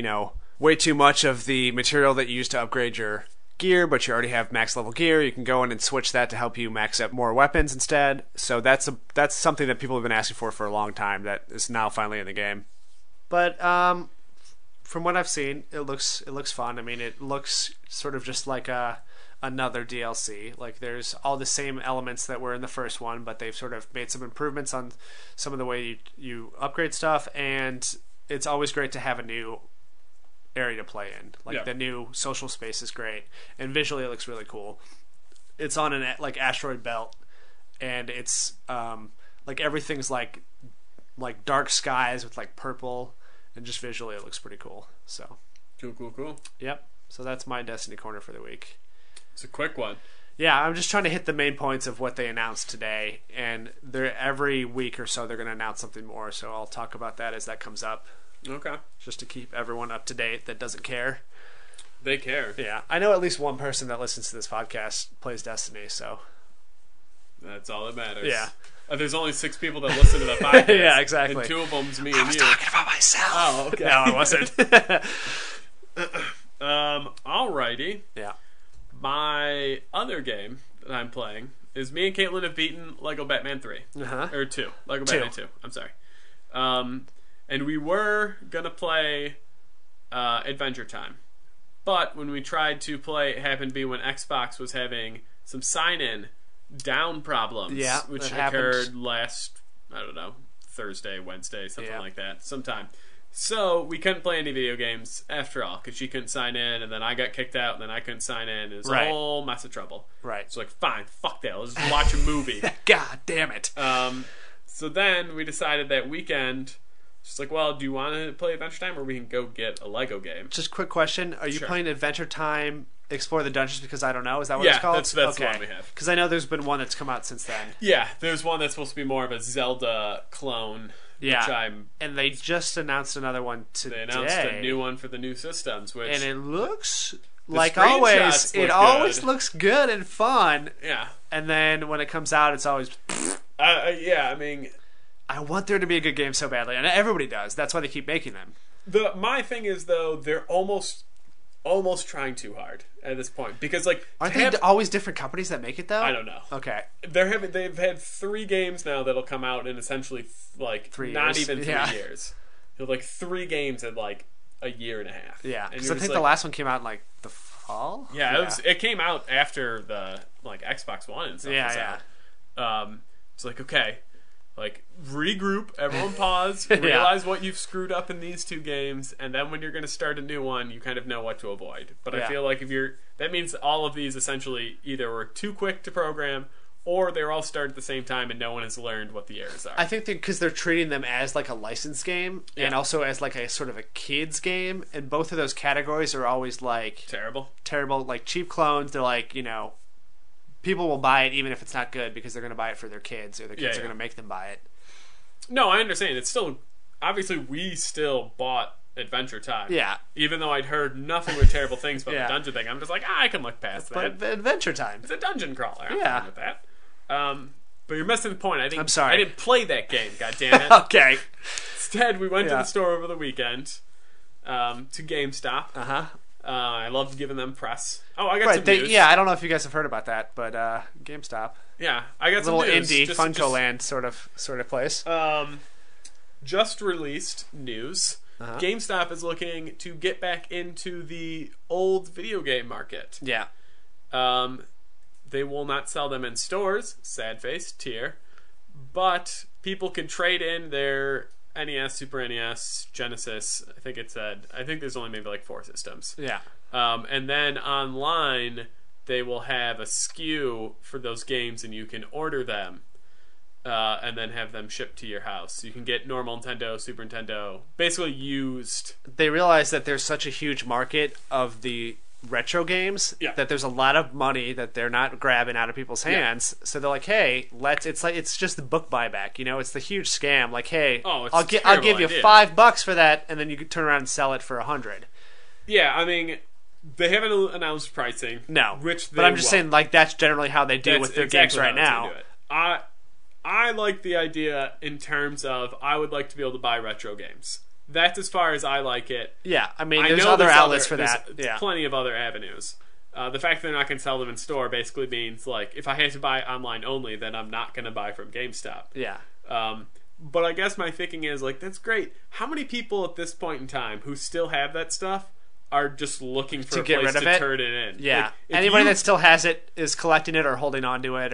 way too much of the material that you use to upgrade your gear, but you already have max level gear, you can go in and switch that to help you max up more weapons instead. So that's something that people have been asking for a long time that is now finally in the game. But from what I've seen, it looks fun. It looks sort of just like another DLC. Like there's all the same elements that were in the first one, but they've sort of made some improvements on some of the way you upgrade stuff, and it's always great to have a new area to play in. Like the new social space is great, and visually it looks really cool. It's on an asteroid belt, and it's like everything's like dark skies with like purple, and just visually it looks pretty cool. So
cool.
Yep. So that's my Destiny corner for the week.
It's a quick one.
Yeah, I'm just trying to hit the main points of what they announced today, and every week or so they're going to announce something more, so I'll talk about that as that comes up.
Okay.
Just to keep everyone up to date that doesn't care.
They care.
Yeah. I know at least one person that listens to this podcast plays Destiny, so...
That's all that matters.
Yeah.
There's only 6 people that listen to the podcast.
Yeah, exactly.
And 2 of them's me and
you.
I was
talking about myself.
Oh, okay.
No, I wasn't.
Alrighty.
Yeah.
My other game that I'm playing is me and Caitlin have beaten Lego Batman 3. Or 2. Lego Batman 2. I'm sorry. And we were going to play Adventure Time. But when we tried to play, it happened to be when Xbox was having some sign-in down problems.
Yeah,
which occurred last, Thursday, Wednesday, something
Yeah.
like that, sometime. So we couldn't play any video games after all because she couldn't sign in, and then I got kicked out, and then I couldn't sign in. It was
Right.
a whole mess of trouble.
Right.
So like, fine, fuck that. Let's just watch a movie.
God damn it.
So then we decided that weekend, just like, well, do you want to play Adventure Time, or we can go get a Lego game?
Just quick question. Are you
Sure.
playing Adventure Time Explore the Dungeons Because I Don't Know? Is that what it's called?
that's the one we have.
Because I know there's been one that's come out since then.
Yeah, there's one that's supposed to be more of a Zelda clone.
Yeah.
Which
and they just announced another one
They
today.
announced a new one for the new systems, which...
And it looks, like
screenshots
always,
look
it always
good.
looks good and fun.
Yeah.
And then when it comes out, it's always...
Yeah, I mean...
I want there to be a good game so badly. And everybody does. That's why they keep making them.
My thing is, though, they're almost trying too hard at this point. Because, like...
Aren't they always different companies that make it, though?
I don't know.
Okay.
They've had 3 games now that'll come out in essentially, like,
3
not
years.
even 3
Yeah.
years. They're, like, 3 games in, like, a year and a half.
Yeah.
And
Because
you're
I
just
think
like,
the last one came out in, like, the fall?
Yeah, it came out after the, like, Xbox One and stuff was out. It's like, okay, like, regroup, everyone pause, realize what you've screwed up in these 2 games, and then when you're going to start a new one, you kind of know what to avoid. But I feel like that means all of these essentially either were too quick to program, or they were all started at the same time and no one has learned what the errors are.
I think because they're treating them as like a licensed game and also as like a sort of a kids game, and both of those categories are always like terrible, like cheap clones. They're like, people will buy it even if it's not good because they're going to buy it for their kids, or their kids are going to make them buy it.
No, I understand. It's still, obviously we still bought Adventure Time.
Yeah.
Even though I'd heard nothing but terrible things about
Yeah.
the dungeon thing, I'm just like, I can look past that.
But Adventure Time.
It's a dungeon crawler. I'm
Yeah.
fine with that. But you're missing the point.
I'm sorry.
I didn't play that game, goddammit.
Okay.
Instead, we went to the store over the weekend to GameStop.
Uh-huh.
I loved giving them press. Oh, I got some news.
I don't know if you guys have heard about that, but GameStop.
Yeah, I got
Little
some news.
indie Funko Land sort of place.
Just released news.
Uh-huh.
GameStop is looking to get back into the old video game market.
Yeah.
They will not sell them in stores, sad face, tear, but people can trade in their NES, Super NES, Genesis. I think there's only maybe like 4 systems.
Yeah.
And then online, they will have a SKU for those games, and you can order them, and then have them shipped to your house. You can get normal Nintendo, Super Nintendo, basically used.
They realize that there's such a huge market of the retro games that there's a lot of money that they're not grabbing out of people's hands. So they're like, hey, it's just the book buyback, it's the huge scam. Like, hey, I'll give you $5 for that, and then you can turn around and sell it for $100.
Yeah, I mean, they haven't announced pricing.
No,
but
I'm just saying, like, that's generally how they deal with their games right now.
I like the idea in terms of I would like to be able to buy retro games. That's as far as I like it.
Yeah, I mean, there's other outlets for that.
There's plenty of other avenues. The fact that they're not going to sell them in store basically means, like, if I had to buy online only, then I'm not going to buy from GameStop.
Yeah.
But I guess my thinking is, like, that's great. How many people at this point in time who still have that stuff are just looking for a place to turn it in?
Yeah.
Like,
anybody that still has it is collecting it or holding on to it.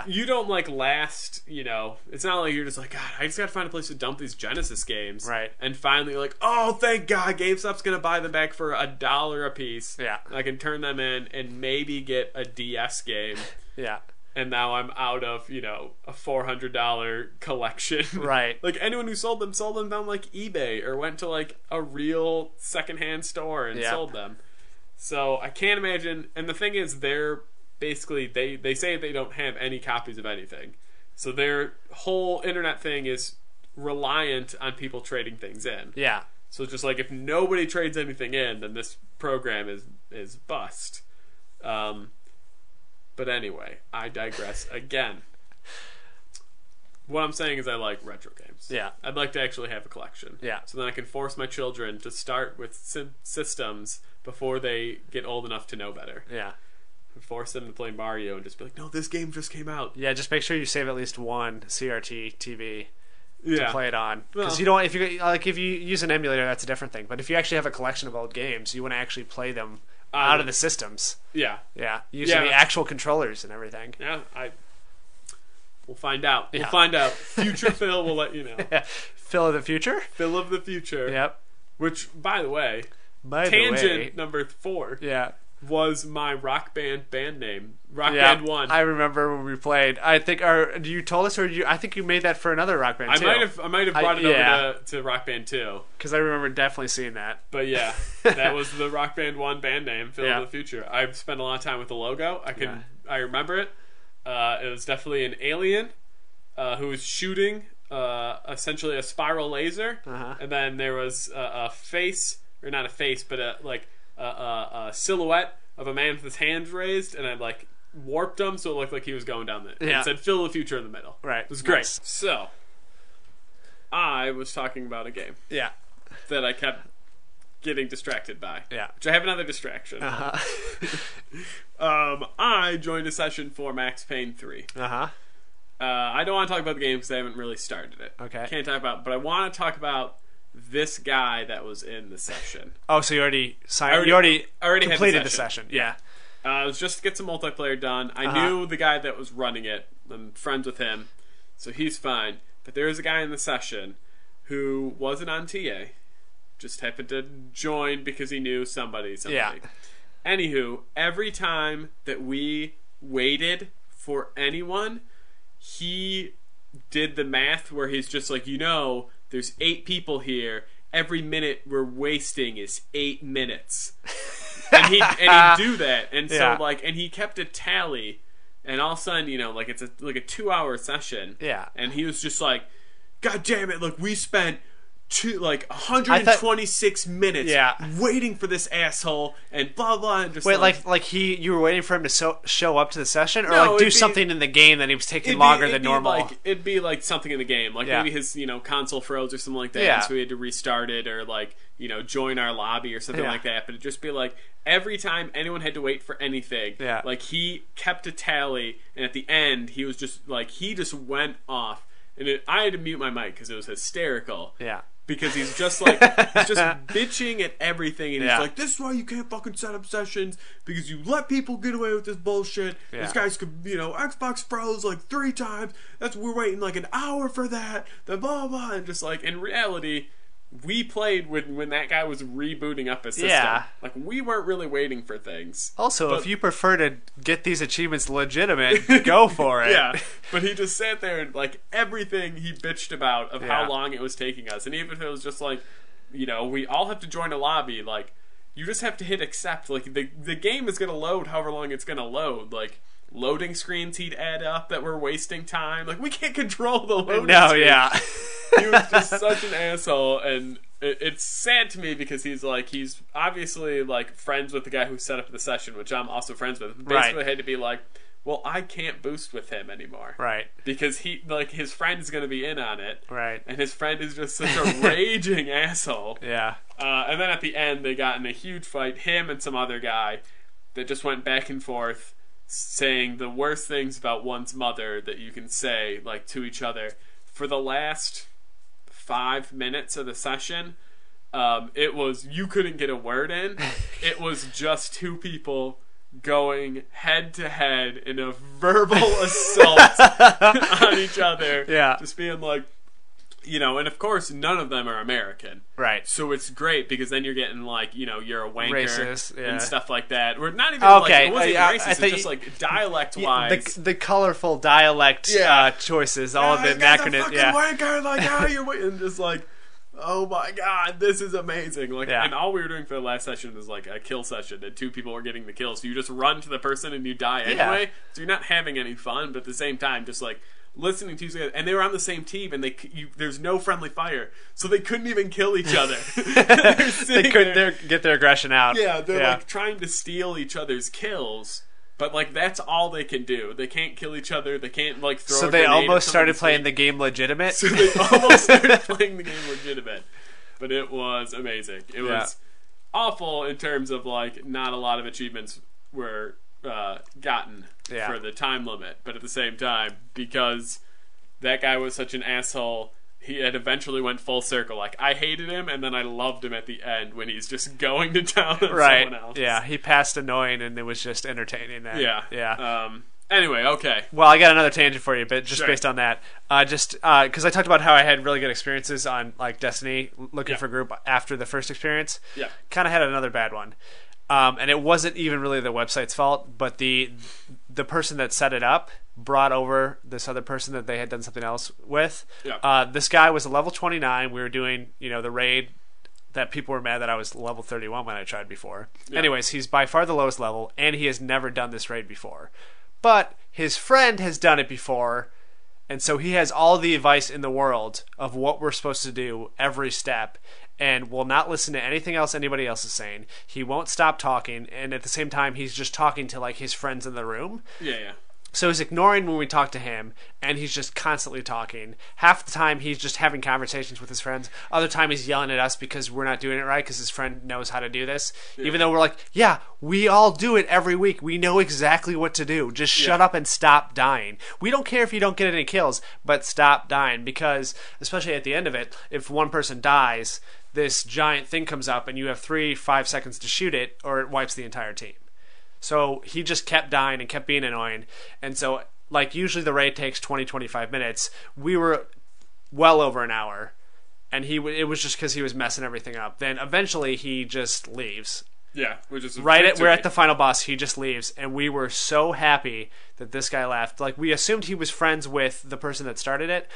You don't, like, last, it's not like you're just like, God, I just got to find a place to dump these Genesis games.
Right.
And finally you're like, oh, thank God, GameStop's going to buy them back for $1 a piece.
Yeah.
I can turn them in and maybe get a DS game.
Yeah.
And now I'm out of, a $400 collection.
Right.
Like, anyone who sold them down, like, eBay or went to, like, a real secondhand store and sold them. So I can't imagine. And the thing is, they're basically, they say they don't have any copies of anything. So their whole internet thing is reliant on people trading things in.
Yeah.
So it's just like, if nobody trades anything in, then this program is bust. But anyway, I digress again. What I'm saying is I like retro games.
Yeah.
I'd like to actually have a collection.
Yeah.
So then I can force my children to start with systems before they get old enough to know better.
Yeah.
Force them to play Mario and just be like, no, this game just came out.
Yeah, just make sure you save at least one CRT TV to
Yeah.
play it on. Because you don't, if you use an emulator, that's a different thing. But if you actually have a collection of old games, you want to actually play them out of the systems.
Yeah.
Yeah. Using the actual controllers and everything.
Yeah. We'll find out.
Yeah.
We'll find out. Future Phil will let you know.
Yeah. Phil of the future.
Phil of the future.
Yep.
Which, by the way,
By
tangent
the way,
number 4
yeah.
was my rock band name. Rock
Yeah,
Band 1.
I remember when we played. I think, you told us, or I think you made that for another Rock Band too.
I might have brought it over to Rock Band 2.
Because I remember definitely seeing that.
But yeah, that was the Rock Band 1 band name, Phil of the Future. I've spent a lot of time with the logo. I remember it. It was definitely an alien who was shooting essentially a spiral laser, and then there was a face, or not a face, but a silhouette of a man with his hands raised, and I warped him so it looked like he was going down the. It said "Phil of the Future" in the middle.
Right,
it was great.
Nice.
So, I was talking about a game.
Yeah.
That I kept getting distracted by.
Yeah.
Which I have another distraction. I joined a session for Max Payne 3. I don't want to talk about the game because I haven't really started it.
Okay.
Can't talk about, but I want to talk about this guy that was in the session.
Oh, so you already signed? You already completed the session. Yeah.
It was just to get some multiplayer done. I knew the guy that was running it. I'm friends with him, so he's fine. But there was a guy in the session who wasn't on TA. Just happened to join because he knew somebody.
Yeah.
Anywho, every time that we waited for anyone, he did the math where he's just like, there's 8 people here. Every minute we're wasting is 8 minutes. and he'd do that. And so and he kept a tally, and all of a sudden, it's a 2-hour session.
Yeah.
And he was just like, God damn it, look, we spent 126 minutes waiting for this asshole and blah blah, and just
you were waiting for him to show up to the session, or do something in the game that he was taking longer than normal.
It'd be like something in the game, maybe his console froze or something like that, so we had to restart it, or join our lobby or something like that. But it'd just be every time anyone had to wait for anything, he kept a tally, and at the end he was just he just went off, and I had to mute my mic because it was hysterical.
Yeah.
Because he's just bitching at everything, and he's like, this is why you can't fucking set up sessions, because you let people get away with this bullshit. This guy's Xbox froze 3 times. We're waiting an hour for that. The blah blah, and just in reality, we played when that guy was rebooting up his system.
Yeah.
We weren't really waiting for things.
Also, if you prefer to get these achievements legitimate, go for it.
Yeah. But he just sat there and everything he bitched about of how long it was taking us. And even if it was just we all have to join a lobby, you just have to hit accept. The game is gonna load however long it's gonna load. Loading screens he'd add up that we're wasting time. We can't control the loading screens.
Yeah.
He was just such an asshole, and it's sad to me because he's obviously friends with the guy who set up the session, which I'm also friends with. Basically had to be well, I can't boost with him anymore.
Right.
Because he his friend is going to be in on it.
Right.
And his friend is just such a raging asshole.
Yeah.
And then at the end they got in a huge fight, him and some other guy, that just went back and forth saying the worst things about one's mother that you can say to each other. For the last 5 minutes of the session, it was, you couldn't get a word in. It was just 2 people going head to head in a verbal assault on each other.
Yeah.
Just being and of course none of them are American.
Right.
So it's great because then you're getting you're a wanker
racist,
and stuff like that. We're not even
okay.
It wasn't racist, it's just dialect wise.
The colorful dialect choices, all of the anachronisms.
Yeah. Wanker, you're waiting, just oh my god, this is amazing. And all we were doing for the last session was a kill session, and 2 people were getting the kill. So you just run to the person and you die anyway. So you're not having any fun, but at the same time, just listening to you, and they were on the same team, and there's no friendly fire, so they couldn't even kill each other.
They couldn't get their aggression out.
Yeah, they're trying to steal each other's kills, but that's all they can do. They can't kill each other. They can't throw.
So they almost started playing the game legitimate.
So they almost started playing the game legitimate, but it was amazing. It was awful in terms of not a lot of achievements were gotten for the time limit, but at the same time, because that guy was such an asshole, he had eventually went full circle. I hated him, and then I loved him at the end when he's just going to town on someone else.
Yeah, he passed annoying, and it was just entertaining. Then.
Yeah. Anyway, okay.
Well, I got another tangent for you, but just
Sure.
based on that, because I talked about how I had really good experiences on like Destiny, looking for group after the first experience.
Yeah.
Kind of had another bad one, and it wasn't even really the website's fault, but the person that set it up brought over this other person that they had done something else with.
Yeah.
This guy was a level 29. We were doing the raid. That people were mad that I was level 31 when I tried before.
Yeah.
Anyways, he's by far the lowest level, and he has never done this raid before. But his friend has done it before, and so he has all the advice in the world of what we're supposed to do every step, and will not listen to anything else anybody else is saying. He won't stop talking, and at the same time, he's just talking to like his friends in the room.
Yeah.
So he's ignoring when we talk to him, and he's just constantly talking. Half the time, he's just having conversations with his friends. Other time, he's yelling at us because we're not doing it right because his friend knows how to do this. Yeah. Even though we're like, yeah, we all do it every week. We know exactly what to do. Just shut up and stop dying. We don't care if you don't get any kills, but stop dying because, especially at the end of it, if one person dies, this giant thing comes up, and you have 5 seconds to shoot it, or it wipes the entire team. So he just kept dying and kept being annoying. And so, like, usually the raid takes 20-25 minutes. We were well over an hour. And it was just because he was messing everything up. Then eventually he just leaves.
Yeah. We're
at the final boss, he just leaves. And we were so happy that this guy left. Like, we assumed he was friends with the person that started it,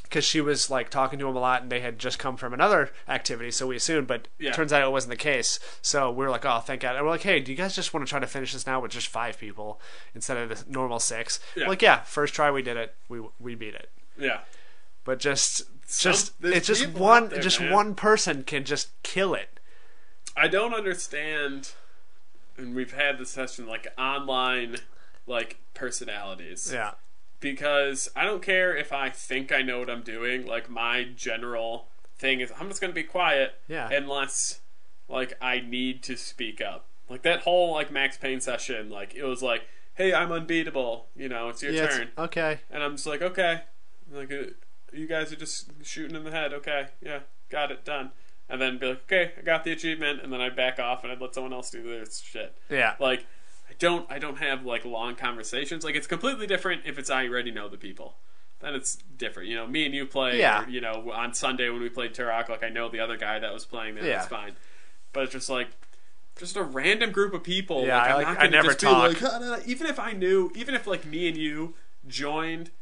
because she was like talking to him a lot, and they had just come from another activity, so we assumed, but it turns out it wasn't the case. So we were like, oh, thank God. And we're like, hey, do you guys just want to try to finish this now with just 5 people instead of the normal 6?
Yeah.
We're like, yeah, first try we did it, we beat it.
Yeah.
But one person can just kill it.
I don't understand, and we've had this session, like online like personalities.
Yeah.
Because I don't care if I think I know what I'm doing. Like, my general thing is I'm just going to be quiet unless, like, I need to speak up. Like, that whole, like, Max Payne session, like, it was like, hey, I'm unbeatable. It's your turn.
Okay.
And I'm just like, okay. Like, you guys are just shooting in the head. Okay, yeah, got it, done. And then be like, okay, I got the achievement. And then I'd back off and I'd let someone else do their shit. Yeah. Like, I don't have like long conversations. Like, it's completely different if I already know the people. Then it's different. Me and you play. Or, on Sunday when we played Turok, like, I know the other guy that was playing there. That's fine. But it's just like a random group of people.
Yeah,
like,
I never talk.
Even if I knew, even if like me and you joined.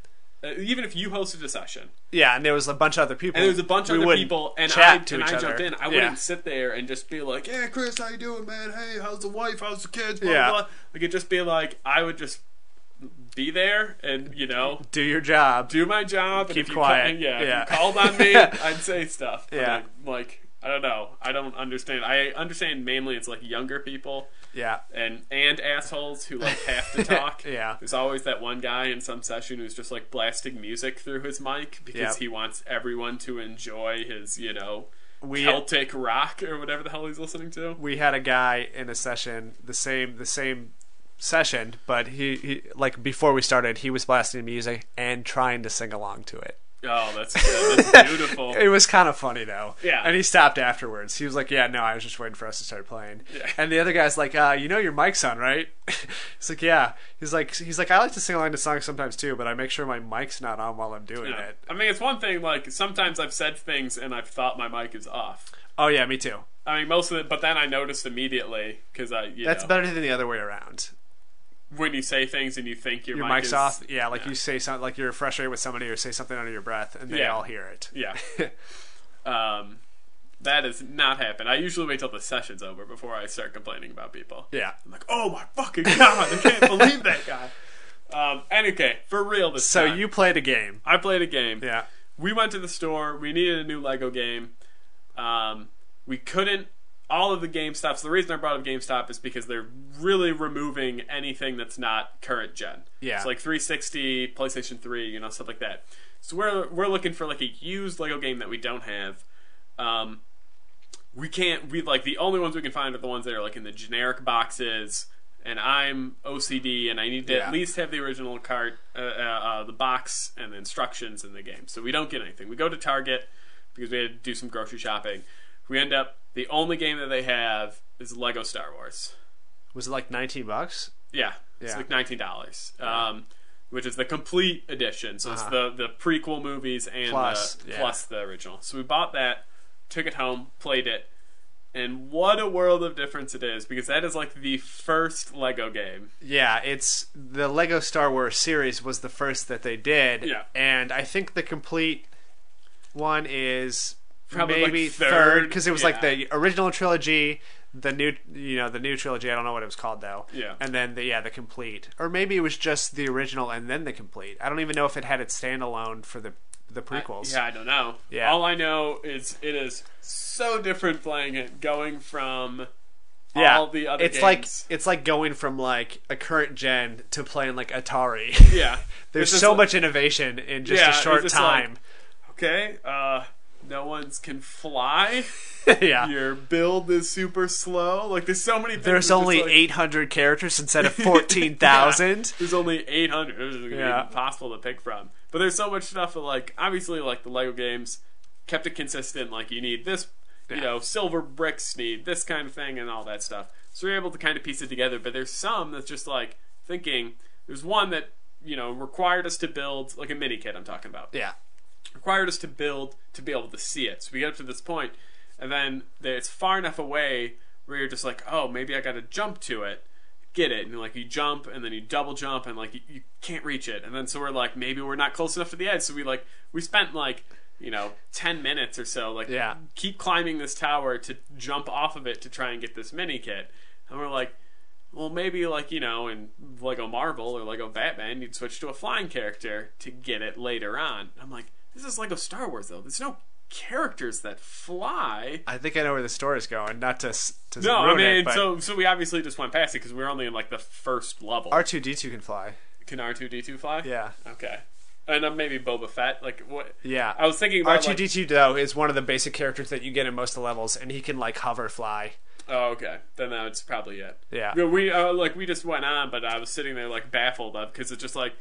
Even if you hosted a session,
and there was a bunch of other people,
and I jumped in, I wouldn't sit there and just be like, "Yeah, Chris, how you doing, man? Hey, how's the wife? How's the kids?" Blah, blah, blah. Like, it'd just be like, I would just be there and
do your job,
do my job,
keep quiet.
If you called on me, I'd say stuff. But I don't know. I don't understand. I understand mainly it's like younger people. Yeah. And assholes who like have to talk. There's always that one guy in some session who's just like blasting music through his mic because he wants everyone to enjoy his, Celtic rock or whatever the hell he's listening to.
We had a guy in a session, the same session, but he like before we started, he was blasting music and trying to sing along to it.
Oh, that's good. That's beautiful.
It was kind of funny though.
Yeah.
And he stopped afterwards. He was like, "Yeah, no, I was just waiting for us to start playing." Yeah. And the other guy's like, your mic's on, right?" He's like, "Yeah." He's like, "I like to sing along to songs sometimes too, but I make sure my mic's not on while I'm doing it."
I mean, it's one thing. Like, sometimes I've said things and I've thought my mic is off.
Oh yeah, me too.
I mean, most of it, but then I noticed immediately because
that's better than the other way around.
When you say things and you think your
mic's off, you say something like you're frustrated with somebody or say something under your breath, and they all hear it.
Yeah, that has not happened. I usually wait till the session's over before I start complaining about people. Yeah, I'm like, oh my fucking god, I can't believe that guy. And okay, for real this time.
So you played a game.
I played a game. Yeah, we went to the store. We needed a new Lego game. We couldn't. All of the GameStops, the reason I brought up GameStop is because they're really removing anything that's not current gen. Yeah. It's like 360, PlayStation 3, stuff like that. So we're looking for like a used Lego game that we don't have. The only ones we can find are the ones that are like in the generic boxes, and I'm OCD and I need to at least have the original cart, the box, and the instructions in the game. So we don't get anything. We go to Target because we had to do some grocery shopping. We end up, the only game that they have is Lego Star Wars.
Was it like $19?
Yeah. It's
Yeah.
like $19. Which is the complete edition. So it's the prequel movies and plus the original. So we bought that, took it home, played it, and what a world of difference it is, because that is like the first Lego game.
Yeah, it's the Lego Star Wars series was the first that they did.
Yeah.
And I think the complete one is
Probably
maybe
like
third, because it was like
yeah.
the original trilogy, the new trilogy. I don't know what it was called though.
Yeah.
And then the complete, or maybe it was just the original and then the complete. I don't even know if it had its standalone for the prequels.
I don't know.
Yeah.
All I know is it is so different playing it, going from all the other games.
It's like going from like a current gen to playing like Atari.
Yeah.
There's so much innovation in just a short time.
Okay, no one's can fly.
Yeah.
Your build is super slow. Like, there's so many things.
There's only 800 characters instead of 14,000.
Yeah, there's only 800. It's going to be
Yeah.
impossible to pick from. But there's so much stuff that, like, obviously, like, the Lego games kept it consistent. Like, you need this, silver bricks need this kind of thing and all that stuff. So you're able to kind of piece it together. But there's some that's just, like, thinking. There's one that, required us to build, like a mini kit I'm talking about.
Yeah.
Required us to build to be able to see it. So we get up to this point, and then it's far enough away where you're just like, oh, maybe I got to jump to it, get it, and like you jump, and then you double jump, and like you can't reach it, and then so we're like, maybe we're not close enough to the edge, so we spent like 10 minutes or so, like keep climbing this tower to jump off of it to try and get this mini kit, and we're like, well, maybe like in Lego Marvel or Lego Batman, you'd switch to a flying character to get it later on. I'm like, this is Lego Star Wars, though. There's no characters that fly.
I think I know where the story is going. Not to
no,
ruin
I mean,
it, but
so we obviously just went past it because we were only in like the first level.
R2-D2 can fly.
Can R2-D2 fly?
Yeah.
Okay. And maybe Boba Fett. Like what?
Yeah.
I was thinking about
R2-D2 though is one of the basic characters that you get in most of the levels, and he can like hover fly.
Oh, okay. Then that's probably it.
Yeah.
We just went on, but I was sitting there like baffled because it's just like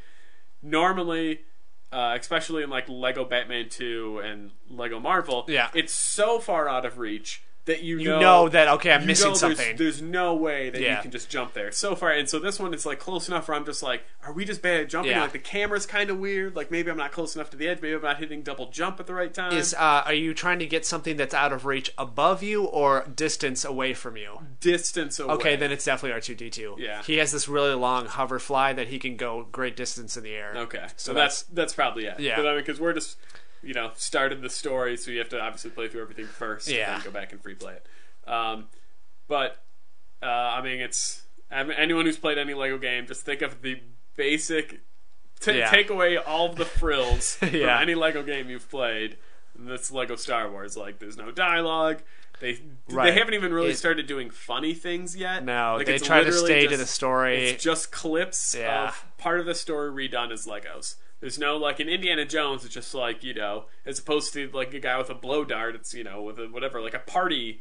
normally. Especially in like Lego Batman 2 and Lego Marvel, it's so far out of reach that you know
that okay, I'm missing something.
There's no way that you can just jump there. So far, and so this one is like close enough where I'm just like, are we just bad at jumping?
Yeah.
Like the camera's kind of weird. Like maybe I'm not close enough to the edge. Maybe I'm not hitting double jump at the right time.
Are you trying to get something that's out of reach above you or distance away from you?
Distance away.
Okay, then it's definitely R2-D2.
Yeah.
He has this really long hover fly that he can go great distance in the air.
Okay, so that's probably it.
Yeah.
But I mean, because we're just started the story, so you have to obviously play through everything first, and then go back and free play it. I mean, anyone who's played any Lego game, just think of the basic. Take away all of the frills from any Lego game you've played. And that's Lego Star Wars. Like, there's no dialogue. They haven't even really started doing funny things yet.
No,
like,
they try to stay to the story.
It's just clips of part of the story redone as Legos. There's no, like, in Indiana Jones, it's just like, as opposed to, like, a guy with a blow dart, it's, with a, whatever, like a party,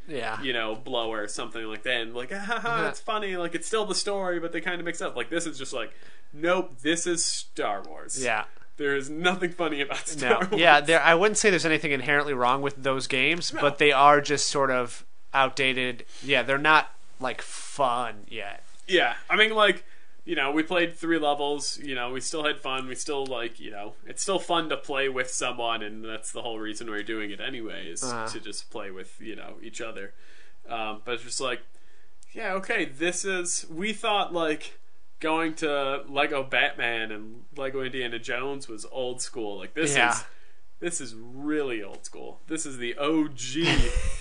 blower or something like that. And, like, it's funny. Like, it's still the story, but they kind of mix up. Like, this is just like, nope, this is Star Wars.
Yeah.
There is nothing funny about Star Wars.
Yeah, I wouldn't say there's anything inherently wrong with those games, but they are just sort of outdated. Yeah, they're not, like, fun yet.
Yeah, I mean, like, we played 3 levels, we still had fun, we still, like, it's still fun to play with someone, and that's the whole reason we're doing it anyway, is to just play with, each other. But it's just like, okay, we thought, like, going to Lego Batman and Lego Indiana Jones was old school. Like, this is really old school. This is the OG.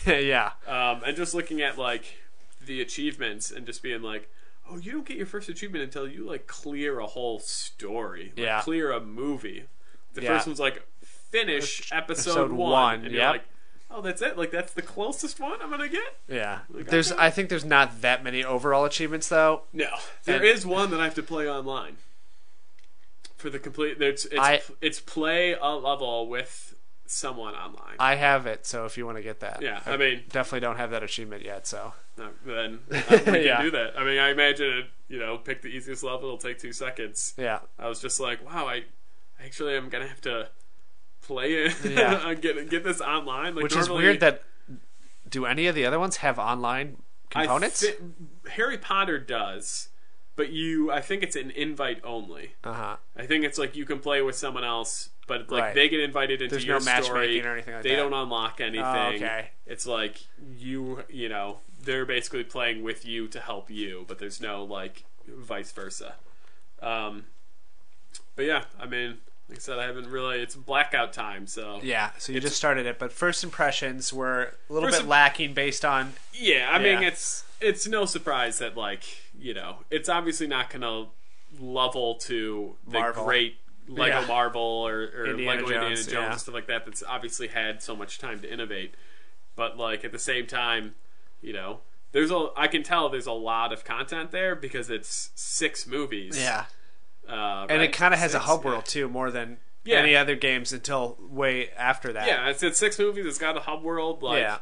Yeah.
And just looking at, like, the achievements and just being like, oh, you don't get your first achievement until you, like, clear a whole story. Like, clear a movie. The first one's like, finish episode 1. And you're like, oh, that's it? Like, that's the closest one I'm gonna get?
Yeah.
Like,
I think there's not that many overall achievements, though.
No. There is one that I have to play online. For the complete... It's play a level with someone online.
I have it, so if you want to get that.
Yeah, I mean...
definitely don't have that achievement yet, so...
No, then we can do that. I mean, I imagine it, pick the easiest level, it'll take 2 seconds.
Yeah.
I was just like, wow, I actually am gonna have to play it, get this online. Like,
which is weird that... Do any of the other ones have online components?
Harry Potter does. but I think it's an invite only.
Uh-huh.
I think it's like you can play with someone else, but like
Right.
they get invited into
There's
your
no matchmaking
story.
or anything like
they
that.
don't unlock anything.
Oh, okay.
It's like you know, they're basically playing with you to help you, but there's no like vice versa. But yeah, I mean, like I said, I haven't really. It's blackout time, so
Yeah, so you just started it, but first impressions were a little bit lacking based on...
yeah. I mean, it's no surprise that like it's obviously not going to level to the
Marvel.
great Lego Marvel or
Indiana
Lego
Jones,
Indiana Jones and stuff like that. That's obviously had so much time to innovate, but like at the same time, I can tell there's a lot of content there because it's 6 movies.
Yeah.
Right?
And it kind of has a hub
Yeah.
world too, more than any other games until way after that.
Yeah, it's 6 movies. It's got a hub world. Like,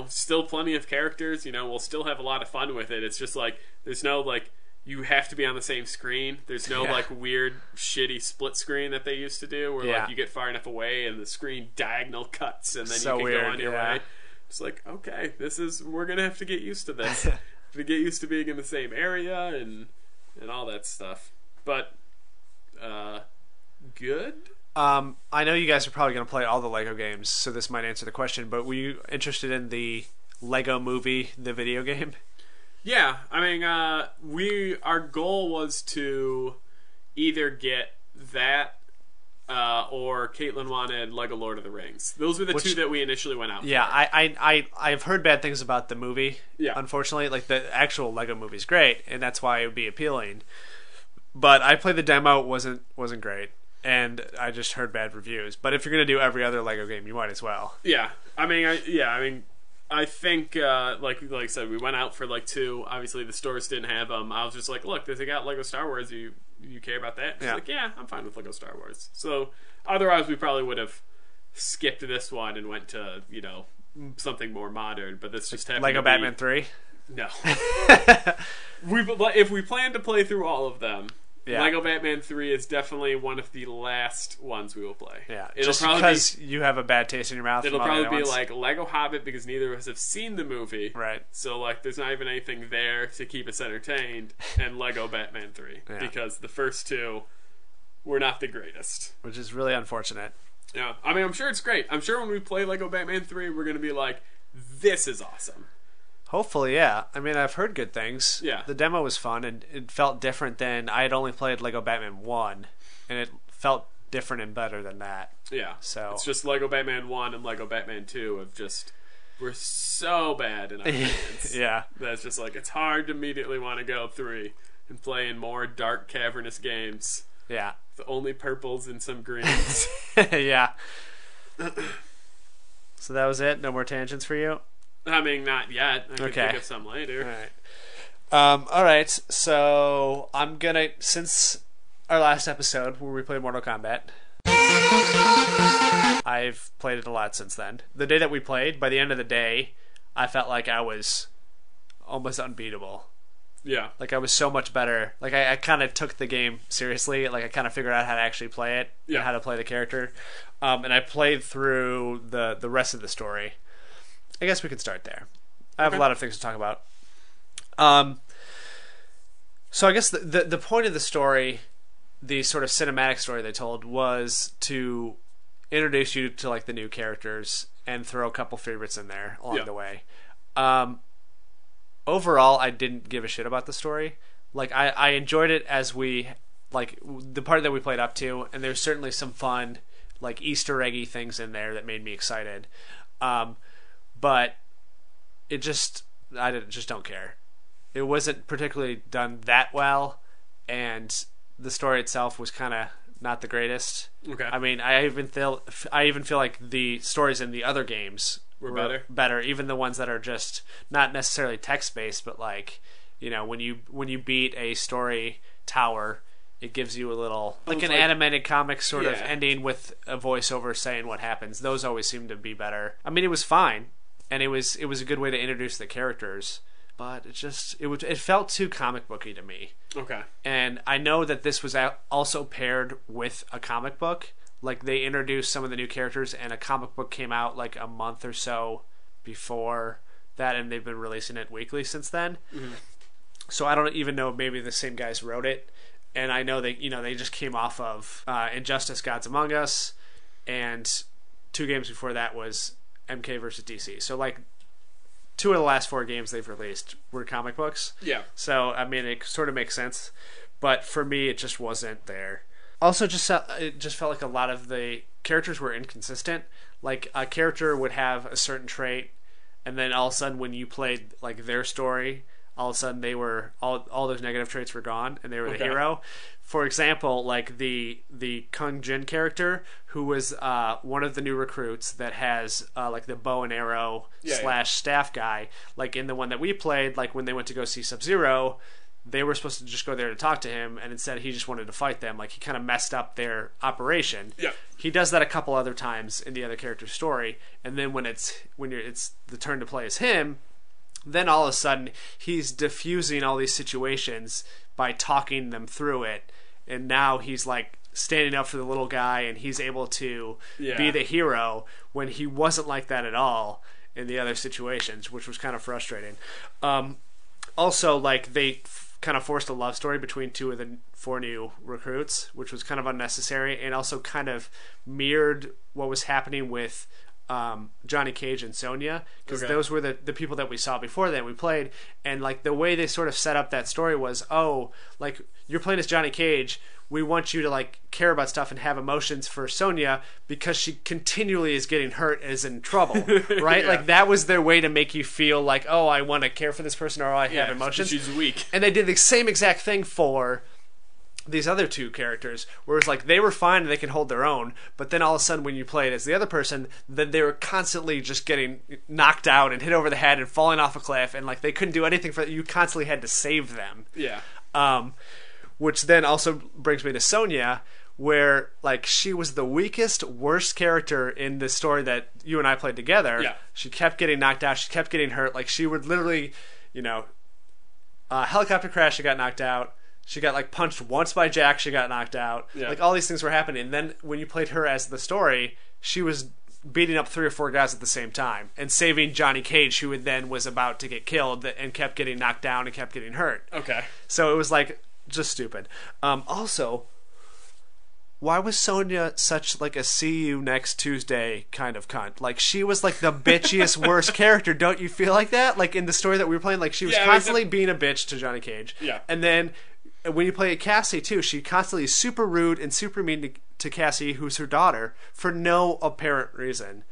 still plenty of characters. We'll still have a lot of fun with it. It's just like there's no like you have to be on the same screen. There's no like weird, shitty split screen that they used to do, where like you get far enough away and the screen diagonal cuts, and then you can go on your way. It's like, okay, we're gonna have to get used to this. To get used to being in the same area and all that stuff. But good.
I know you guys are probably going to play all the Lego games, so this might answer the question, but were you interested in the Lego Movie, the video game?
Yeah, I mean, our goal was to either get that or Caitlin wanted Lego Lord of the Rings. Those were the 2 that we initially went out for.
Yeah, I've heard bad things about the movie. Yeah. Unfortunately, like the actual Lego movie's great, and that's why it would be appealing. But I played the demo; it wasn't great, and I just heard bad reviews. But if you're gonna do every other Lego game, you might as well.
Yeah, I think like I said, we went out for like 2. Obviously, the stores didn't have them. I was just like, look, they got Lego Star Wars. You care about that? She's like, yeah, I'm fine with Lego Star Wars. So otherwise, we probably would have skipped this one and went to something more modern. But this just happened.
Lego Batman 3.
No. If we plan to play through all of them, Lego Batman 3 is definitely one of the last ones we will play.
Yeah, just because you have a bad taste in your mouth.
It'll probably be like Lego Hobbit because neither of us have seen the movie.
Right.
So like there's not even anything there to keep us entertained, and Lego Batman 3 because the first 2 were not the greatest.
Which is really unfortunate.
Yeah. I mean, I'm sure it's great. I'm sure when we play Lego Batman 3, we're going to be like, this is awesome.
Hopefully, yeah. I mean, I've heard good things.
Yeah.
The demo was fun, and it felt different than... I had only played Lego Batman 1, and it felt different and better than that.
Yeah.
So
it's just Lego Batman 1 and Lego Batman 2 have just... We're so bad in our opinions.
Yeah.
That's just like, it's hard to immediately want to go 3 and play in more dark, cavernous games.
Yeah.
With only purples and some greens.
Yeah. So that was it? No more tangents for you?
I mean, not yet. I can think of some later.
All right. So I'm gonna, since our last episode where we played Mortal Kombat, I've played it a lot since then. The day that we played, by the end of the day, I felt like I was almost unbeatable.
Yeah.
Like I was so much better. Like I kind of took the game seriously. Like I kind of figured out how to actually play it and how to play the character. And I played through the rest of the story. I guess we could start there. I have a lot of things to talk about. So I guess the point of the story, the sort of cinematic story they told, was to introduce you to like the new characters and throw a couple favorites in there along the way. Overall, I didn't give a shit about the story. Like I enjoyed it as we like the part that we played up to, and there's certainly some fun like Easter eggy things in there that made me excited. But it just I just don't care. It wasn't particularly done that well, and the story itself was kind of not the greatest. Okay. I mean, I even feel like the stories in the other games were better, even the ones that are just not necessarily text based, but like, you know, when you beat a story tower, it gives you a little like an animated comic sort of ending with a voiceover saying what happens. Those always seem to be better. I mean, it was fine, and it was a good way to introduce the characters, but it felt too comic booky to me. Okay. And I know that this was also paired with a comic book. Like they introduced some of the new characters, and a comic book came out like a month or so before that, and they've been releasing it weekly since then. Mm-hmm. So I don't even know if maybe the same guys wrote it. And I know they just came off of Injustice: Gods Among Us, and 2 games before that was MK versus DC. So like 2 of the last 4 games they've released were comic books.
Yeah.
So I mean, it sort of makes sense, but for me, it just wasn't there. Also, it just felt like a lot of the characters were inconsistent. Like a character would have a certain trait, and then all of a sudden, when you played like their story, all of a sudden they were all those negative traits were gone, and they were the hero. For example, like the Kung Jin character, who was one of the new recruits that has like the bow and arrow / staff guy. Like in the one that we played, like when they went to go see Sub-Zero, they were supposed to just go there to talk to him, and instead he just wanted to fight them. Like he kind of messed up their operation.
Yeah.
He does that a couple other times in the other character's story, and then when it's the turn to play as him, then all of a sudden he's diffusing all these situations by talking them through it, and now he's like standing up for the little guy, and he's able to be the hero when he wasn't like that at all in the other situations, which was kind of frustrating. Also, like they kind of forced a love story between 2 of the 4 new recruits, which was kind of unnecessary, and also kind of mirrored what was happening with Johnny Cage and Sonya, because those were the people that we saw before that we played, and like the way they sort of set up that story was, like you're playing as Johnny Cage, we want you to like care about stuff and have emotions for Sonya because she continually is getting hurt, is in trouble, right? Yeah. Like that was their way to make you feel like, oh, I want to care for this person, or I have emotions.
She's weak.
And they did the same exact thing for these other 2 characters, where it's like they were fine and they can hold their own, but then all of a sudden when you play it as the other person, then they were constantly just getting knocked out and hit over the head and falling off a cliff, and like they couldn't do anything for you. Constantly had to save them.
Yeah.
Which then also brings me to Sonya, where like she was the weakest, worst character in the story that you and I played together.
Yeah.
She kept getting knocked out. She kept getting hurt. Like she would literally, helicopter crash, she got knocked out. She got like punched once by Jack, she got knocked out. Yeah. Like all these things were happening. And then when you played her as the story, she was beating up 3 or 4 guys at the same time and saving Johnny Cage, who then was about to get killed and kept getting knocked down and kept getting hurt.
Okay.
So it was like just stupid. Also, why was Sonya such like a see you next Tuesday kind of cunt? Like she was like the bitchiest worst character. Don't you feel like that? Like in the story that we were playing, like she was constantly being a bitch to Johnny Cage.
Yeah.
And then when you play Cassie too, she constantly is super rude and super mean to Cassie, who's her daughter, for no apparent reason.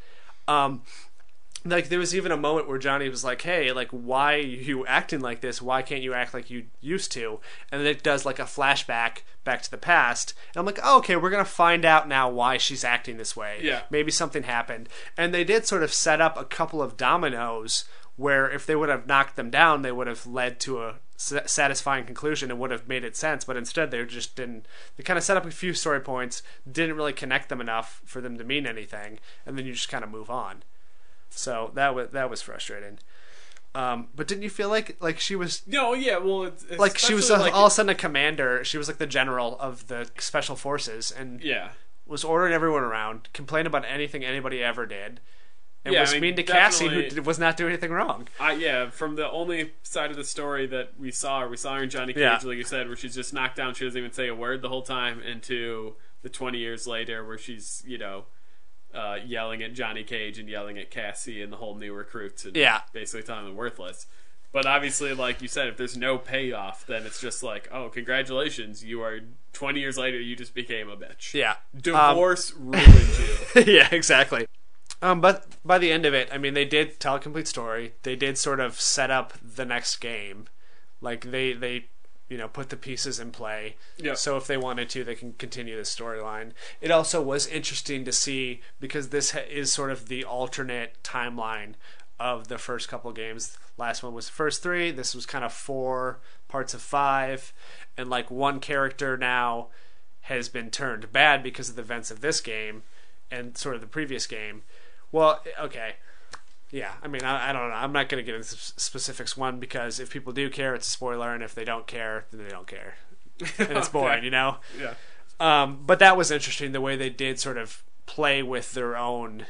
Like there was even a moment where Johnny was like, hey, like why are you acting like this? Why can't you act like you used to? And then it does like a flashback back to the past, and I'm like, oh, okay, we're gonna find out now why she's acting this way.
Yeah.
Maybe something happened. And they did sort of set up a couple of dominoes where if they would have knocked them down, they would have led to a satisfying conclusion and would have made it sense, but instead they just didn't. They kind of set up a few story points, didn't really connect them enough for them to mean anything, and then you just kind of move on. So that was frustrating. But didn't you feel like she was?
No, yeah. Well, it's
like she was all of a sudden a commander. She was like the general of the special forces, and was ordering everyone around, complained about anything anybody ever did, and was mean to Cassie, who was not doing anything wrong.
From the only side of the story that we saw her in Johnny Cage, like you said, where she's just knocked down. She doesn't even say a word the whole time, into the 20 years later where she's yelling at Johnny Cage and yelling at Cassie and the whole new recruits, and basically telling them worthless. But obviously, like you said, if there's no payoff, then it's just like, oh, congratulations, you are 20 years later, you just became a bitch.
Yeah.
Divorce ruined you.
Yeah, exactly. But by the end of it, I mean, they did tell a complete story. They did sort of set up the next game. Like, they put the pieces in play.
Yep.
So if they wanted to, they can continue the storyline. It also was interesting to see, because this is sort of the alternate timeline of the first couple of games. Last one was the first 3. This was kind of 4 parts of 5. And like one character now has been turned bad because of the events of this game and sort of the previous game. Well, okay. Yeah, I mean, I don't know. I'm not going to get into specifics, one, because if people do care, it's a spoiler, and if they don't care, then they don't care. And it's boring,
Yeah.
But that was interesting, the way they did sort of play with their own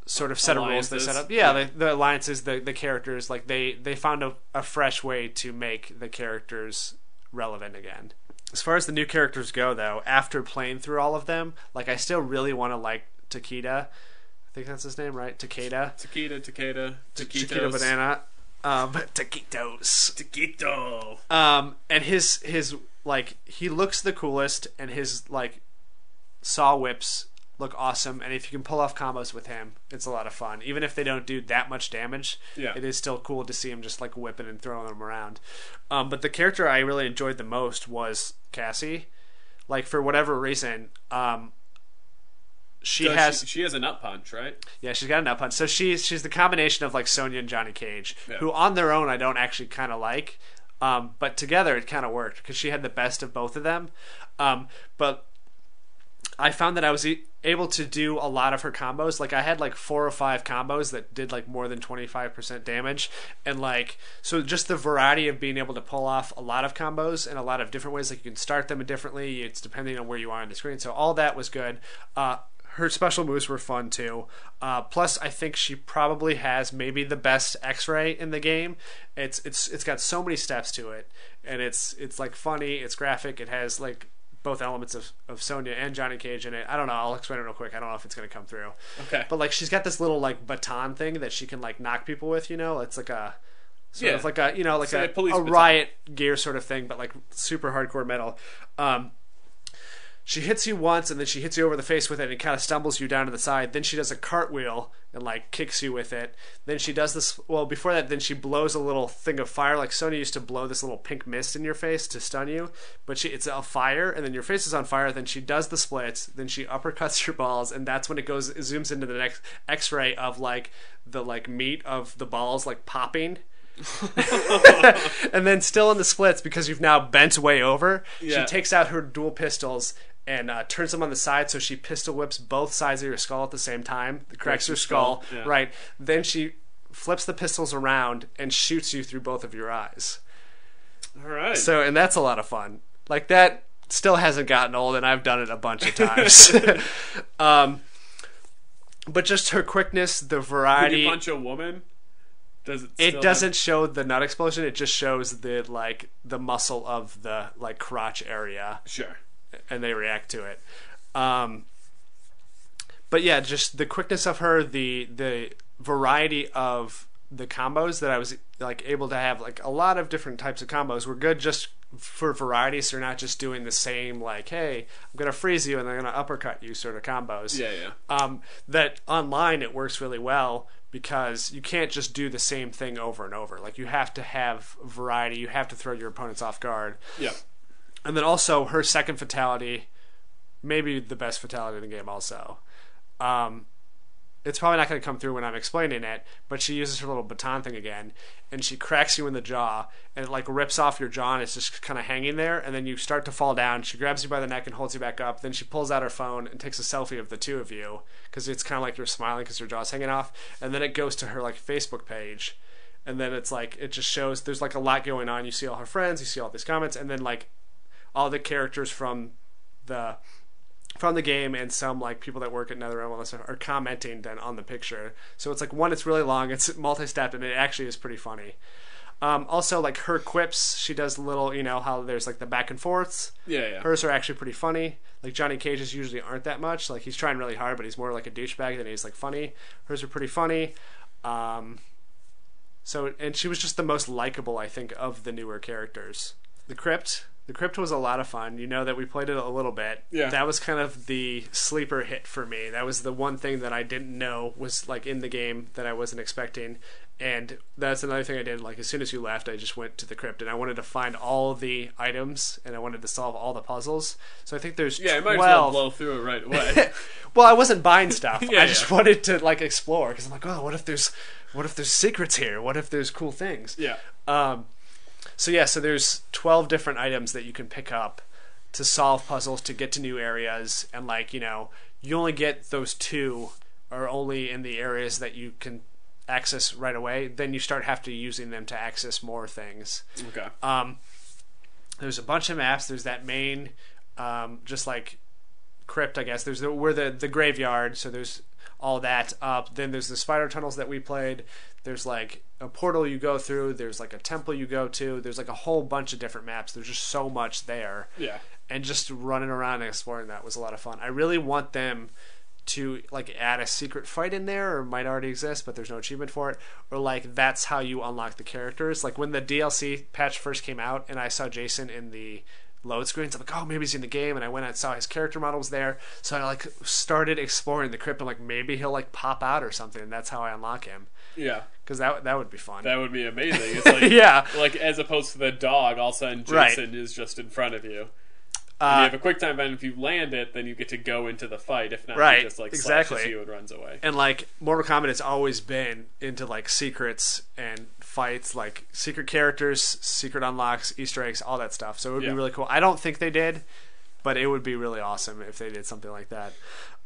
sort of set of rules they set up. Yeah, the alliances, the characters, like they found a fresh way to make the characters relevant again. As far as the new characters go, though, after playing through all of them, like I still really want to like Takeda. I think that's his name, right? Takeda Banana. Taquito. And his like he looks the coolest, and his like saw whips look awesome, and if you can pull off combos with him, it's a lot of fun. Even if they don't do that much damage, it is still cool to see him just like whipping and throwing them around. But the character I really enjoyed the most was Cassie. For whatever reason, she has
a nut punch, right?
Yeah, she's got a nut punch. So she's the combination of like Sonya and Johnny Cage, who on their own I don't actually kind of like, but together it kind of worked because she had the best of both of them. But I found that I was able to do a lot of her combos. Like I had like 4 or 5 combos that did like more than 25% damage, and like so just the variety of being able to pull off a lot of combos in a lot of different ways. Like you can start them differently. It's depending on where you are on the screen. So all that was good. Her special moves were fun too. Plus, I think she probably has maybe the best X-ray in the game. It's got so many steps to it, and it's like funny. It's graphic. It has like both elements of Sonya and Johnny Cage in it. I don't know. I'll explain it real quick. I don't know if it's going to come through.
Okay.
But like she's got this little like baton thing that she can like knock people with. It's like a sort of like a like a riot gear sort of thing, but like super hardcore metal. She hits you once, and then she hits you over the face with it, and it kind of stumbles you down to the side. Then she does a cartwheel and like kicks you with it. Then she does this. Well, before that, then she blows a little thing of fire. Like Sonya used to blow this little pink mist in your face to stun you, but it's a fire, and then your face is on fire. Then she does the splits. Then she uppercuts your balls, and that's when it zooms into the next X-ray of like the like meat of the balls like popping. And then still in the splits, because you've now bent way over, she takes out her dual pistols and turns them on the side, so she pistol whips both sides of your skull at the same time. Cracks your skull. Right. Then she flips the pistols around and shoots you through both of your eyes.
All right.
So, and that's a lot of fun. Like that still hasn't gotten old, and I've done it a bunch of times. But just her quickness, the variety.
Can you punch a woman?
It doesn't show the nut explosion. It just shows the muscle of the like crotch area.
Sure.
And they react to it. But yeah, just the quickness of her, the variety of the combos that I was like able to have, like a lot of different types of combos were good just for variety, so you're not just doing the same like, hey, I'm gonna freeze you and I'm gonna uppercut you sort of combos. That online it works really well, because you can't just do the same thing over and over. Like you have to have variety. You have to throw your opponents off guard.
Yeah.
And then also her second fatality, maybe the best fatality in the game also. It's probably not going to come through when I'm explaining it, but she uses her little baton thing again, and she cracks you in the jaw, and it like rips off your jaw, and it's just kind of hanging there, and then you start to fall down. She grabs you by the neck and holds you back up. Then she pulls out her phone and takes a selfie of the two of you, because it's kind of like you're smiling because your jaw's hanging off. And then it goes to her like Facebook page, and then it's like it just shows there's like a lot going on. You see all her friends, you see all these comments, and then like all the characters from the game and some like people that work at NetherRealm are commenting then on the picture. So it's like it's really long, it's multi-stepped, and it actually is pretty funny. Also, like her quips, she does little, how there's like the back and forths. Yeah. Hers are actually pretty funny. Like Johnny Cage's usually aren't that much. Like he's trying really hard, but he's more like a douchebag than he's like funny. Hers are pretty funny. And she was just the most likable, I think, of the newer characters. The Crypt was a lot of fun. That we played it a little bit.
Yeah.
That was kind of the sleeper hit for me. That was the one thing that I didn't know was like in the game that I wasn't expecting. And that's another thing I did. Like as soon as you left, I just went to the Crypt and I wanted to find all the items and I wanted to solve all the puzzles. So I think there's 12.
You might as well blow through it right away.
Well, I wasn't buying stuff. I just wanted to like explore, because I'm like, oh, what if there's secrets here? What if there's cool things?
Yeah.
So there's 12 different items that you can pick up to solve puzzles, to get to new areas, and like, you only get those 2 are only in the areas that you can access right away. Then you start using them to access more things.
Okay.
There's a bunch of maps. There's that main, just like Crypt, I guess. There's the graveyard, so there's all that up. Then there's the spider tunnels that we played. There's like a portal you go through. There's like a temple you go to. There's like a whole bunch of different maps. There's just so much there.
Yeah.
And just running around and exploring that was a lot of fun. I really want them to like add a secret fight in there, or it might already exist but there's no achievement for it, or like that's how you unlock the characters. Like when the DLC patch first came out and I saw Jason in the load screens, I'm like, oh, maybe he's in the game, and I went and saw his character model was there, so I like started exploring the crypt and like maybe he'll like pop out or something, and that's how I unlock him.
Yeah,
because that would be fun.
That would be amazing. It's like
yeah,
like as opposed to the dog, all of a sudden Jason is just in front of you. And you have a quick time event. If you land it, then you get to go into the fight. If not, he just like slashes you and runs away.
And like Mortal Kombat has always been into like secrets and fights, like secret characters, secret unlocks, Easter eggs, all that stuff. So it would be really cool. I don't think they did, but it would be really awesome if they did something like that.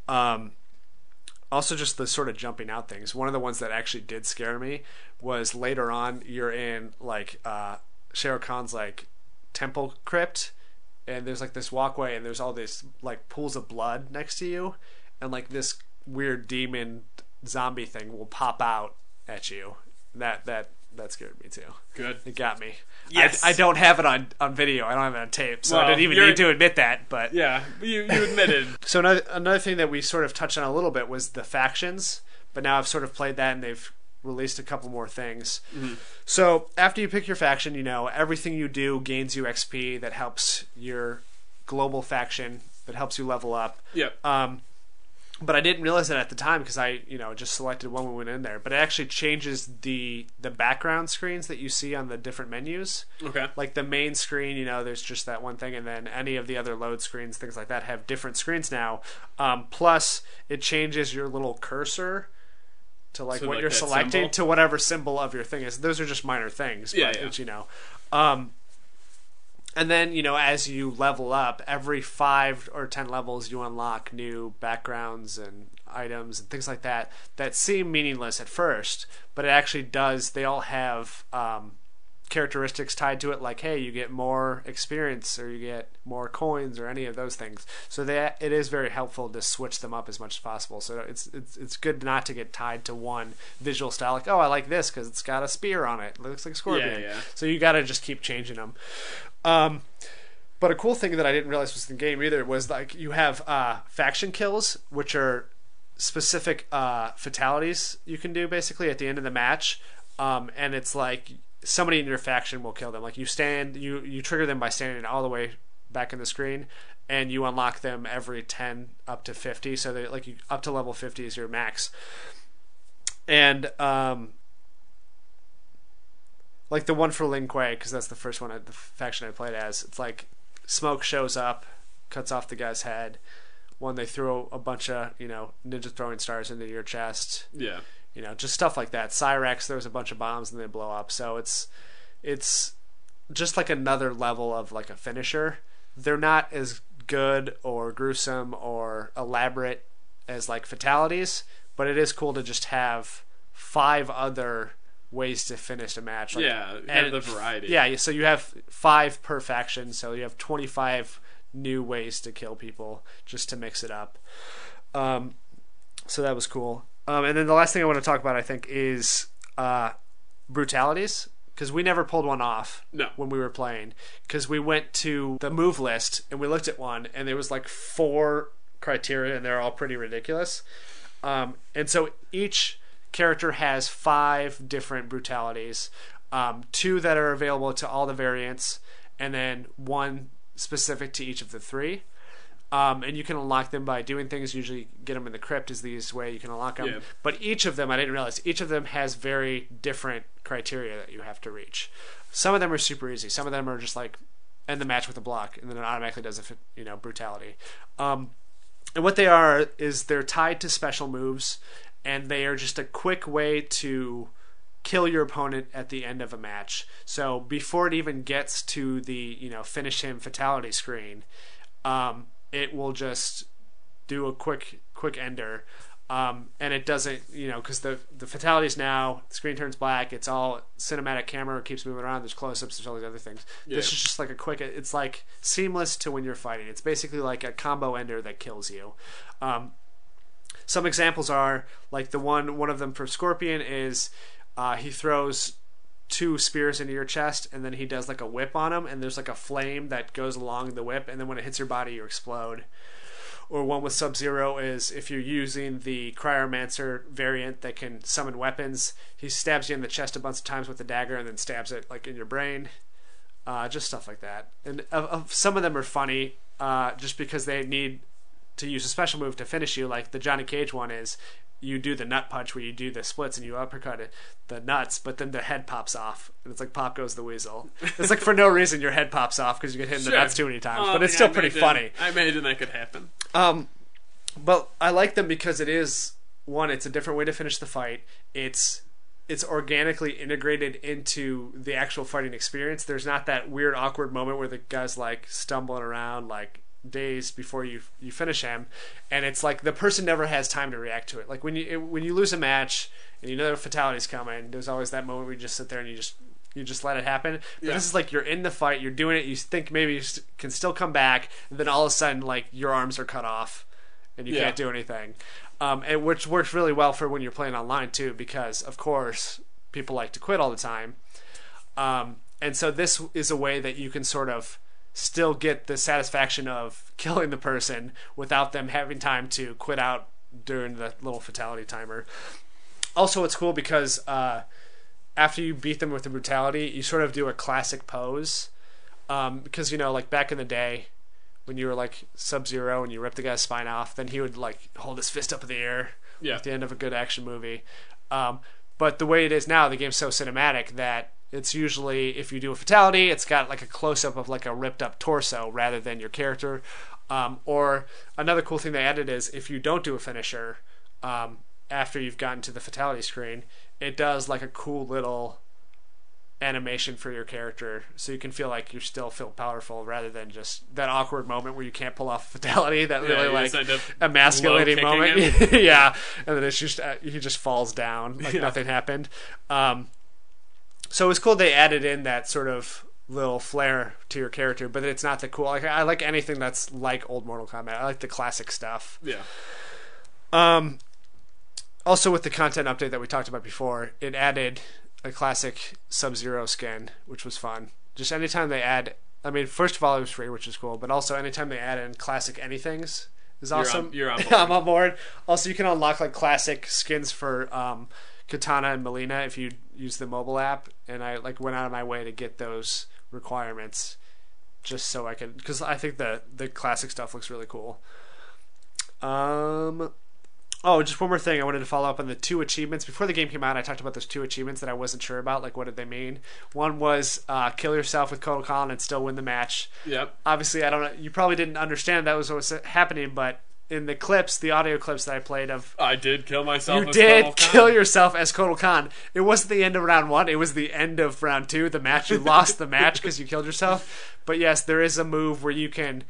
Also, just the sort of jumping out things. One of the ones that actually did scare me was later on. You're in like Shao Kahn's like temple crypt. And there's like this walkway, and there's all this like pools of blood next to you, and like this weird demon zombie thing will pop out at you. That scared me too.
Good.
It got me.
Yes.
I don't have it on video. I don't have it on tape, so I didn't even need to admit that. But
yeah, you admitted.
So another thing that we sort of touched on a little bit was the factions. But now I've sort of played that, and they've released a couple more things. Mm-hmm. So after you pick your faction, everything you do gains you XP that helps your global faction, that helps you level up.
Yep.
But I didn't realize that at the time because I just selected one when we went in there. But it actually changes the background screens that you see on the different menus.
Okay.
Like the main screen, there's just that one thing, and then any of the other load screens, things like that, have different screens now. Plus, it changes your little cursor to like what you're selecting symbol? To whatever symbol of your thing is. Those are just minor things.
Yeah,
but and then, as you level up, every 5 or 10 levels, you unlock new backgrounds and items and things like that seem meaningless at first, but it actually does. They all have characteristics tied to it, like, hey, you get more experience, or you get more coins, or any of those things. So it is very helpful to switch them up as much as possible. So it's good not to get tied to one visual style, like, oh, I like this because it's got a spear on it. It looks like a scorpion.
Yeah.
So you got to just keep changing them. But a cool thing that I didn't realize was in the game either was like you have faction kills, which are specific fatalities you can do basically at the end of the match, and it's like somebody in your faction will kill them. Like you trigger them by standing all the way back in the screen, and you unlock them every 10 up to 50. So they like up to level 50 is your max. And like the one for Lin Kuei, because that's the first one, the faction I played as. It's like smoke shows up, cuts off the guy's head. One, they throw a bunch of ninja throwing stars into your chest.
Yeah.
Just stuff like that. Cyrex, there was a bunch of bombs and they blow up. So it's just like another level of like a finisher. They're not as good or gruesome or elaborate as like fatalities, but it is cool to just have 5 other ways to finish a match. Like,
and the variety.
Yeah, so you have 5 per faction, so you have 25 new ways to kill people just to mix it up. So that was cool. And then the last thing I want to talk about, I think, is brutalities, because we never pulled one off when we were playing, because we went to the move list and we looked at one, and there was like 4 criteria, and they're all pretty ridiculous. And so each character has 5 different brutalities, 2 that are available to all the variants, and then 1 specific to each of the 3. And you can unlock them by doing things. Usually get them in the crypt is the easiest way you can unlock them. Yeah. But each of them, I didn't realize, each of them has very different criteria that you have to reach. Some of them are super easy. Some of them are just like end the match with a block, and then it automatically does a brutality. And what they are is they're tied to special moves, and they are just a quick way to kill your opponent at the end of a match. So before it even gets to the finish him fatality screen, it will just do a quick ender, and it doesn't, because the fatalities now, the screen turns black, it's all cinematic camera, it keeps moving around, there's close-ups, there's all these other things. Yeah. This is just like it's like seamless to when you're fighting. It's basically like a combo ender that kills you. Some examples are like one of them for Scorpion is he throws 2 spears into your chest, and then he does like a whip on them, and there's like a flame that goes along the whip, and then when it hits your body, you explode. Or one with Sub-Zero is if you're using the Cryomancer variant that can summon weapons, he stabs you in the chest a bunch of times with the dagger and then stabs it like in your brain. Just stuff like that. And some of them are funny just because they need to use a special move to finish you. Like the Johnny Cage one is you do the nut punch where you do the splits and you uppercut the nuts, but then the head pops off. And it's like pop goes the weasel. It's like for no reason your head pops off because you get hit in the nuts too many times. But it's still pretty funny.
I imagine that could happen.
But I like them because it is, one, it's a different way to finish the fight. It's organically integrated into the actual fighting experience. There's not that weird awkward moment where the guy's like stumbling around like days before you finish him, and it's like the person never has time to react to it. Like when you lose a match and you know the fatality's coming, there's always that moment where you just sit there and you just let it happen. But this is like you're in the fight, you're doing it, you think maybe you can still come back, and then all of a sudden like your arms are cut off and you can't do anything. And which works really well for when you're playing online too, because of course people like to quit all the time. And so this is a way that you can sort of still get the satisfaction of killing the person without them having time to quit out during the little fatality timer. Also, it's cool because after you beat them with the brutality, you sort of do a classic pose. Because, like back in the day, when you were like Sub-Zero and you ripped the guy's spine off, then he would like hold his fist up in the air at the end of a good action movie. But the way it is now, the game's so cinematic that it's usually, if you do a fatality, it's got like a close-up of like a ripped-up torso rather than your character. Or another cool thing they added is if you don't do a finisher after you've gotten to the fatality screen, it does like a cool little animation for your character, so you can feel like you still feel powerful rather than just that awkward moment where you can't pull off a fatality, that really like emasculating moment. Yeah, and then it's just he just falls down like nothing happened. So it's cool they added in that sort of little flair to your character, but it's not the cool. Like I like anything that's like old Mortal Kombat. I like the classic stuff.
Yeah.
Also, with the content update that we talked about before, it added a classic Sub-Zero skin, which was fun. Just anytime they add, I mean, first of all, it was free, which is cool, but also anytime they add in classic anythings is awesome.
You're on board.
I'm on board. Also, you can unlock like classic skins for Katana and Melina if you use the mobile app, and I like went out of my way to get those requirements just so I could, because I think the classic stuff looks really cool. Oh, just one more thing. I wanted to follow up on the 2 achievements. Before the game came out, I talked about those 2 achievements that I wasn't sure about. Like, what did they mean? One was kill yourself with Kotal Kahn and still win the match.
Yep.
Obviously, I don't know. You probably didn't understand that was what was happening, but in the clips, the audio clips that I played of...
I did kill myself
as Kotal Kahn. You did kill yourself as Kotal Kahn. It wasn't the end of round 1. It was the end of round 2. The match. You lost the match because you killed yourself. But yes, there is a move where you can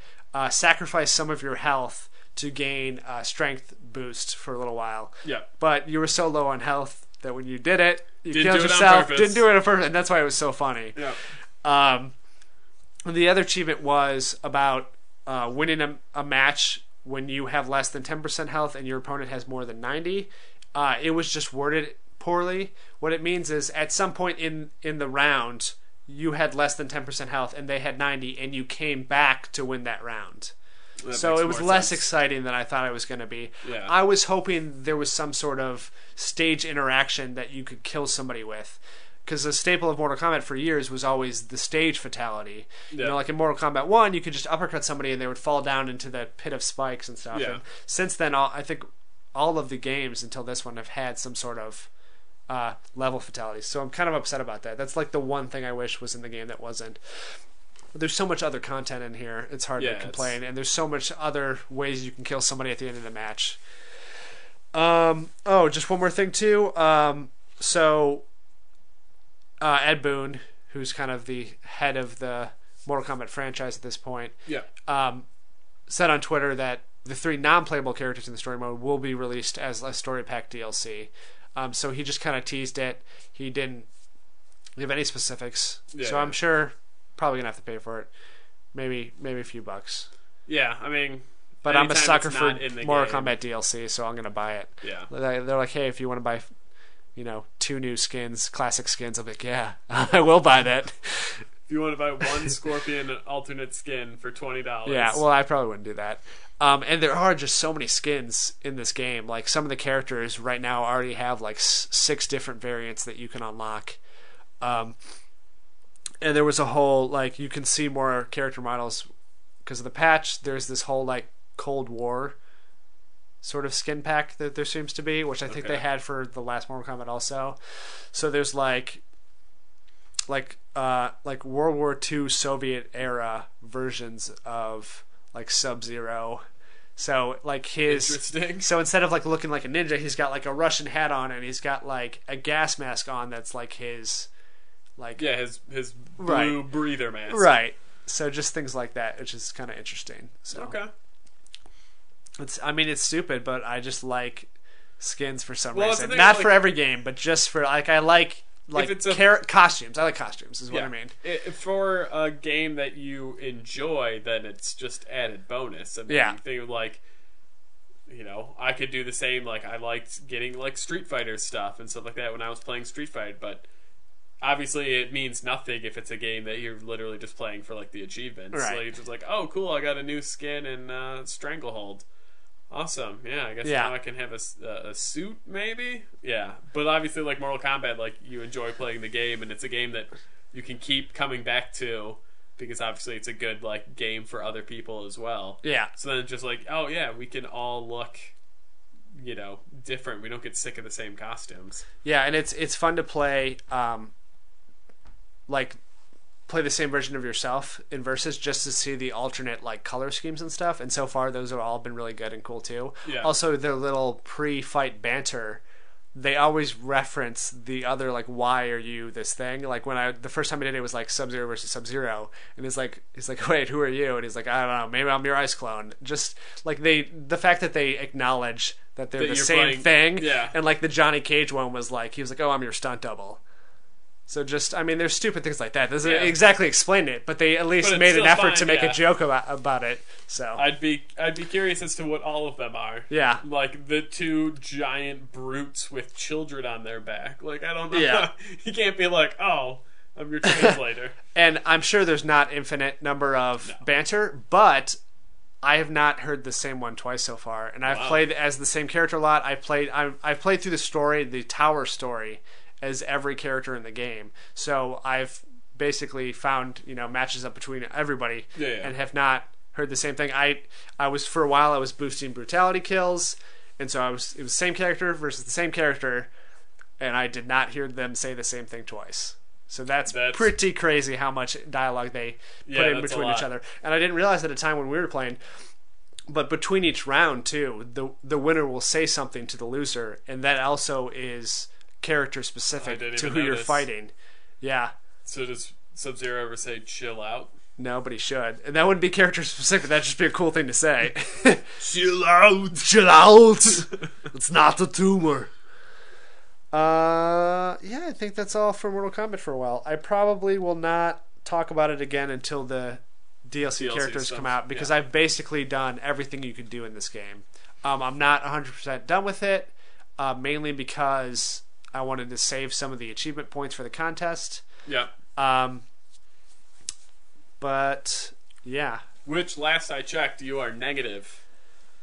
sacrifice some of your health to gain strength boost for a little while.
Yeah.
But you were so low on health that when you did it, you killed yourself. Didn't do it on purpose, and that's why it was so funny.
Yeah.
The other achievement was about winning a match when you have less than 10% health and your opponent has more than 90. It was just worded poorly. What it means is at some point in the round, you had less than 10% health and they had 90, and you came back to win that round. So it was less exciting than I thought it was going to be.
Yeah.
I was hoping there was some sort of stage interaction that you could kill somebody with. Because the staple of Mortal Kombat for years was always the stage fatality.
Yeah.
Like in Mortal Kombat 1, you could just uppercut somebody and they would fall down into the pit of spikes and stuff.
Yeah.
And since then, I think all of the games until this one have had some sort of level fatalities. So I'm kind of upset about that. That's like the one thing I wish was in the game that wasn't. There's so much other content in here, it's hard to complain. And there's so much other ways you can kill somebody at the end of the match. Just one more thing, too. Ed Boon, who's kind of the head of the Mortal Kombat franchise at this point, said on Twitter that the 3 non-playable characters in the story mode will be released as a story pack DLC. So he just kind of teased it. He didn't give any specifics.
Yeah.
So I'm sure... probably gonna have to pay for it. Maybe a few bucks.
Yeah, I mean,
But I'm a
Anytime
sucker
it's
for
not in the
Mortal
game.
Kombat DLC, so I'm gonna buy it.
Yeah.
They're like, hey, if you want to buy, 2 new skins, classic skins, I'm like, yeah, I will buy that.
If you want to buy one Scorpion alternate skin for $20.
Yeah, well, I probably wouldn't do that. And there are just so many skins in this game. Like, some of the characters right now already have like 6 different variants that you can unlock. And there was a whole, like, you can see more character models because of the patch. There's this whole like Cold War sort of skin pack that there seems to be, which I think they had for the last Mortal Kombat also. So there's like World War II Soviet era versions of like Sub-Zero. So like
Interesting.
So instead of like looking like a ninja, he's got like a Russian hat on, and he's got like a gas mask on that's like his
his blue breather mask.
Right. So just things like that, which is kind of interesting. So
Okay.
It's stupid, but I just like skins for some
Well,
reason.
it's the thing,
Not
like,
for every game, but just for like I like
it's
costumes. I like costumes, is what I mean.
For a game that you enjoy, then it's just added bonus. I mean,
Yeah.
you think of like, I could do the same. Like, I liked getting like Street Fighter stuff and stuff like that when I was playing Street Fighter, but obviously it means nothing if it's a game that you're literally just playing for like the achievements.
Right.
Like, it's just like, oh, cool, I got a new skin in Stranglehold. Awesome. Yeah, I guess now I can have a suit, maybe? Yeah. But obviously, like Mortal Kombat, like, you enjoy playing the game, and it's a game that you can keep coming back to, because obviously it's a good, like, game for other people as well.
Yeah.
So then it's just like, oh, yeah, we can all look, different. We don't get sick of the same costumes.
Yeah, and it's fun to play, play the same version of yourself in Versus just to see the alternate like color schemes and stuff, and so far those have all been really good and cool too.
Yeah.
Also, their little pre-fight banter, they always reference the other, like, why are you this thing? Like when the first time I did it was like Sub-Zero versus Sub-Zero, and he's like wait, who are you? And he's like, I don't know, maybe I'm your ice clone. Just like the fact that they acknowledge that they're the same thing.
Yeah.
And like the Johnny Cage one was like, he was like, oh, I'm your stunt double. So just, there's stupid things like that. Doesn't exactly explain it, but they at least made an effort to make a joke about it. So
I'd be curious as to what all of them are.
Yeah.
Like the 2 giant brutes with children on their back. Like, I don't know.
Yeah.
You can't be like, oh, I'm your translator.
And I'm sure there's not infinite number of banter, but I have not heard the same one twice so far. And I've played as the same character a lot. I've played through the story, the tower story, as every character in the game. So I've basically found, matches up between everybody and have not heard the same thing. I was, for a while, I was boosting brutality kills, and so it was the same character versus the same character, and I did not hear them say the same thing twice. So that's pretty crazy how much dialogue they put in between each other. And I didn't realize at the time when we were playing, but between each round too, the winner will say something to the loser, and that also is character specific to who you're fighting. Yeah.
So does Sub-Zero ever say chill out?
No, but he should. And that wouldn't be character specific. That'd just be a cool thing to say.
Chill out.
Chill out. It's not a tumor. Yeah, I think that's all for Mortal Kombat for a while. I probably will not talk about it again until the DLC characters
stuff.
Come out, because I've basically done everything you could do in this game. I'm not 100% done with it, mainly because I wanted to save some of the achievement points for the contest.
Yeah.
But yeah.
Which, last I checked, you are negative.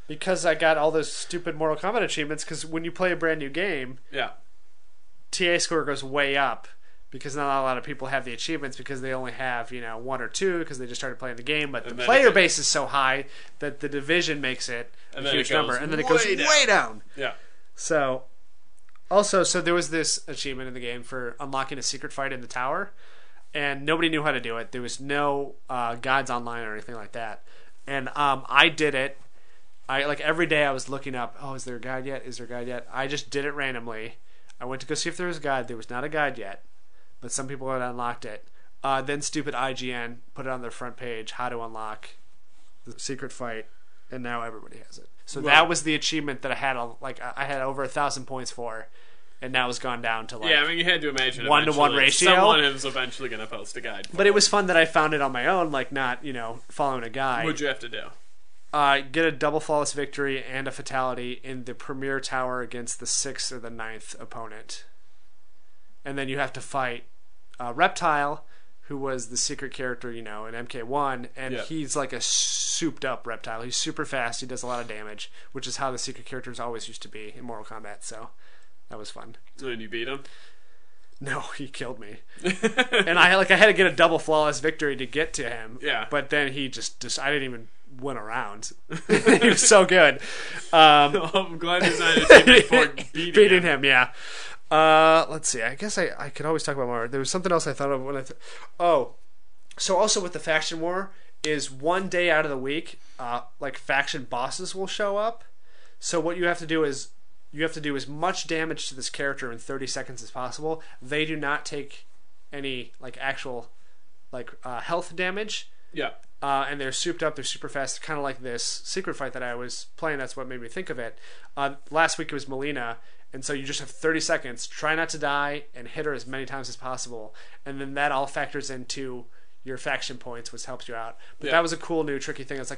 Because I got all those stupid Mortal Kombat achievements, because when you play a brand new game, TA score goes way up, because not a lot of people have the achievements because they only have, 1 or 2 because they just started playing the game, but the player base is so high that the division makes it a huge number, and then it goes way down.
Yeah.
So there was this achievement in the game for unlocking a secret fight in the tower, and nobody knew how to do it. There was no guides online or anything like that. And I did it. Every day I was looking up, is there a guide yet? Is there a guide yet? I just did it randomly. I went to go see if there was a guide. There was not a guide yet, but some people had unlocked it. Then stupid IGN put it on their front page, how to unlock the secret fight, and now everybody has it. So that was the achievement that I had. I had over 1,000 points for, and now it's gone down to
you had to imagine
1-to-1 ratio.
Someone is eventually going to post a guide.
But it was fun that I found it on my own, not following a guide.
What'd you have to do?
get a double flawless victory and a fatality in the premier tower against the 6th or the 9th opponent. And then you have to fight Reptile, who was the secret character, in MK1, and he's like a souped up Reptile. He's super fast, he does a lot of damage, which is how the secret characters always used to be in Mortal Kombat, so that was fun.
And you beat him?
No, he killed me. And I had to get a double flawless victory to get to him.
Yeah.
But then he just I didn't even win around. He was so good.
I'm glad he's not a teammate for
beating him. Yeah. Let's see. I guess I could always talk about more. There was something else I thought of when so also with the faction war is one day out of the week, like faction bosses will show up. So what you have to do is as much damage to this character in 30 seconds as possible. They do not take any actual health damage.
Yeah.
And they're souped up. They're super fast. Kind of like this secret fight that I was playing. That's what made me think of it. Last week it was Melina, and so you just have 30 seconds. Try not to die and hit her as many times as possible, and then that all factors into your faction points, which helps you out. But that was a cool new tricky thing. It's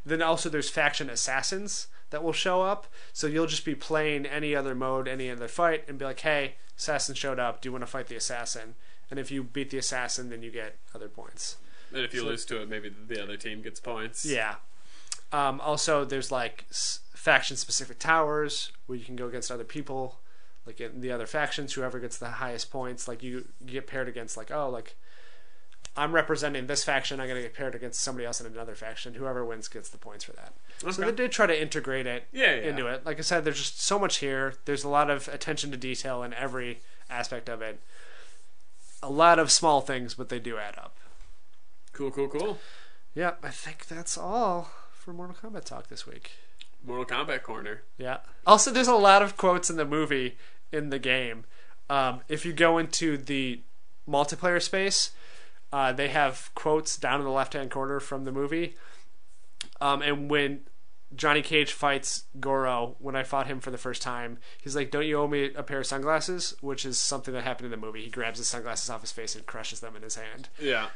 then also there's faction assassins that will show up. So you'll just be playing any other mode, any other fight, and be like, hey, assassin showed up. Do you want to fight the assassin? And if you beat the assassin, then you get other points.
And if you lose to it, maybe the other team gets points.
Yeah. Also, there's faction-specific towers where you can go against other people, like in the other factions. Whoever gets the highest points, you get paired against, I'm representing this faction. I'm going to get paired against somebody else in another faction. Whoever wins gets the points for that. Okay. So they did try to integrate it into it. Like I said, there's just so much here. There's a lot of attention to detail in every aspect of it. A lot of small things, but they do add up.
Cool.
Yeah, I think that's all for Mortal Kombat talk this week.
Mortal Kombat Corner.
Yeah. Also, there's a lot of quotes in the movie, in the game. If you go into the multiplayer space, they have quotes down in the left-hand corner from the movie. And when Johnny Cage fights Goro, when I fought him for the first time, he's like, don't you owe me a pair of sunglasses? Which is something that happened in the movie. He grabs his sunglasses off his face and crushes them in his hand.
Yeah.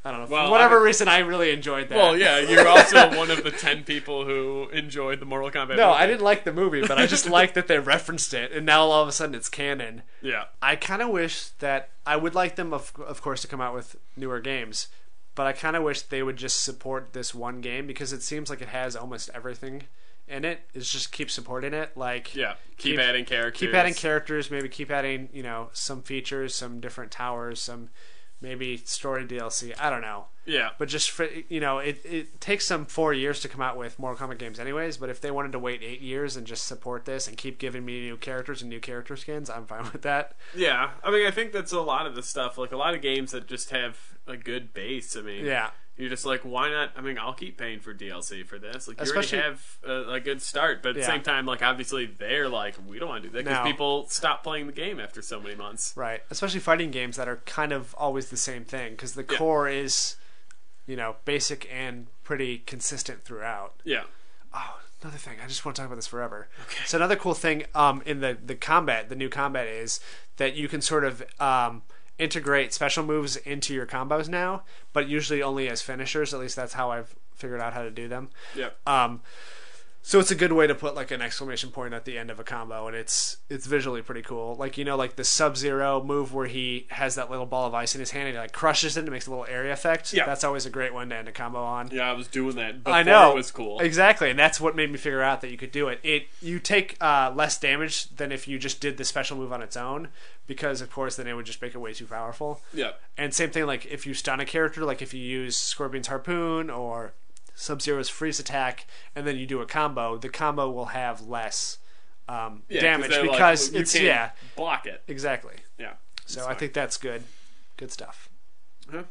I don't know. For whatever reason, I really enjoyed that.
Well, yeah, you're also one of the 10 people who enjoyed the Mortal Kombat movie.
I didn't like the movie, but I just liked that they referenced it, and now all of a sudden it's canon.
Yeah.
I kind of wish that... I would like them, of course, to come out with newer games, but I kind of wish they would just support this one game, because it seems like it has almost everything in it. It's just keep supporting it.
Keep adding characters.
Keep adding characters, maybe keep adding, some features, some different towers, some... maybe story DLC. I don't know.
Yeah.
But just for, it takes them 4 years to come out with Mortal Kombat games anyways, but if they wanted to wait 8 years and just support this and keep giving me new characters and new character skins, I'm fine with that.
Yeah. I mean, I think that's a lot of the stuff. A lot of games that just have a good base. I mean,
yeah.
You're just why not? I mean, I'll keep paying for DLC for this. You already have a good start, but at the same time, obviously they're we don't want to do that because people stop playing the game after so many months.
Right. Especially fighting games that are kind of always the same thing because the core is, basic and pretty consistent throughout.
Yeah.
Oh, another thing. I just want to talk about this forever. Okay. So another cool thing in the combat, the new combat is that you can sort of... integrate special moves into your combos now, but usually only as finishers. At least that's how I've figured out how to do them.
Yeah.
So it's a good way to put an exclamation point at the end of a combo, and it's visually pretty cool. The Sub-Zero move where he has that little ball of ice in his hand and he crushes it and it makes a little area effect. Yeah. That's always a great one to end a combo on.
Yeah, I was doing that before.
I know.
It was cool.
Exactly, and that's what made me figure out that you could do it. You take less damage than if you just did the special move on its own, because of course then it would just make it way too powerful.
Yeah. And
same thing if you stun a character, if you use Scorpion's Harpoon or Sub-Zero's freeze attack, and then you do a combo, the combo will have less damage because it's
block it.
Exactly.
Yeah.
So I think that's good stuff.
Uh-huh.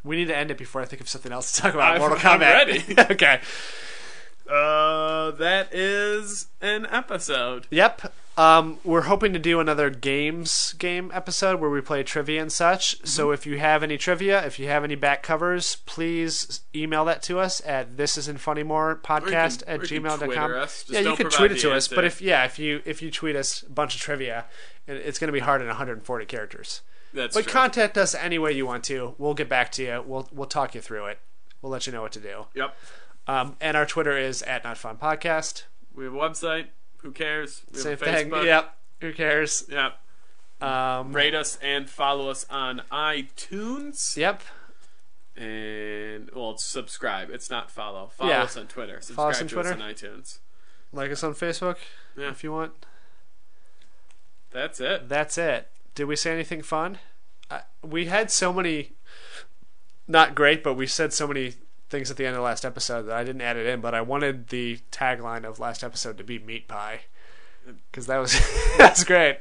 We need to end it before I think of something else to talk about. Mortal Kombat.
I'm ready.
Okay.
That is an episode.
Yep. We're hoping to do another game episode where we play trivia and such. Mm-hmm. So if you have any trivia, if you have any back covers, please email that to us at thisisnfunnymorekpodcast@gmail.com.
Yeah,
you can tweet it to us. But if you tweet us a bunch of trivia, it's going to be hard in 140 characters.
That's
but
true.
Contact us any way you want to. We'll get back to you. We'll talk you through it. We'll let you know what to do.
Yep.
And our Twitter is @NotFunPodcast.
We have a website. Who cares? We
Same
have a
thing.
Facebook.
Yep. Who cares?
Yep. Rate us and follow us on iTunes.
Yep.
And, well, it's subscribe. It's not follow. Follow
Yeah.
us on Twitter. Subscribe
Follow us on
to
Twitter.
us on iTunes.
Like us on Facebook
Yeah.
if you want.
That's it.
That's it. Did we say anything fun? We had so many, not great, but we said so many things at the end of the last episode that I didn't add it in, but I wanted the tagline of last episode to be meat pie. Because that was that's great.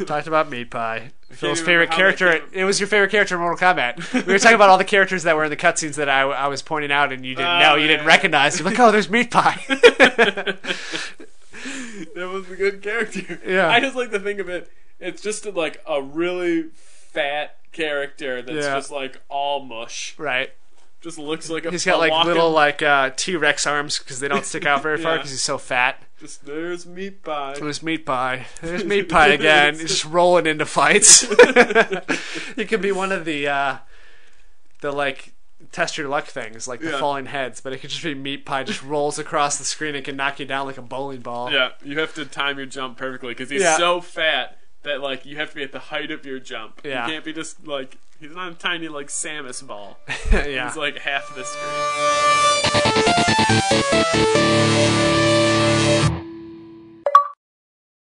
Talked about meat pie. Phil's favorite character. It was your favorite character in Mortal Kombat. We were talking about all the characters that were in the cutscenes that I was pointing out, and you didn't know. You didn't recognize. You're like, oh, there's meat pie.
That was a good character.
Yeah.
I just like to think of it. It's just like a really fat character that's just like all mush.
Right.
Just looks like a.
He's got like
walking,
little like T-Rex arms because they don't stick out very far
Yeah.
because he's so fat.
Just there's meat pie.
There's meat pie. There's meat pie again. He's just rolling into fights. He could be one of the like test your luck things, like the falling heads, but it could just be meat pie. Just rolls across the screen and can knock you down like a bowling ball.
Yeah, you have to time your jump perfectly because he's so fat that like you have to be at the height of your jump.
Yeah.
You can't be just like he's not a tiny like Samus ball.
Yeah.
He's like half the screen.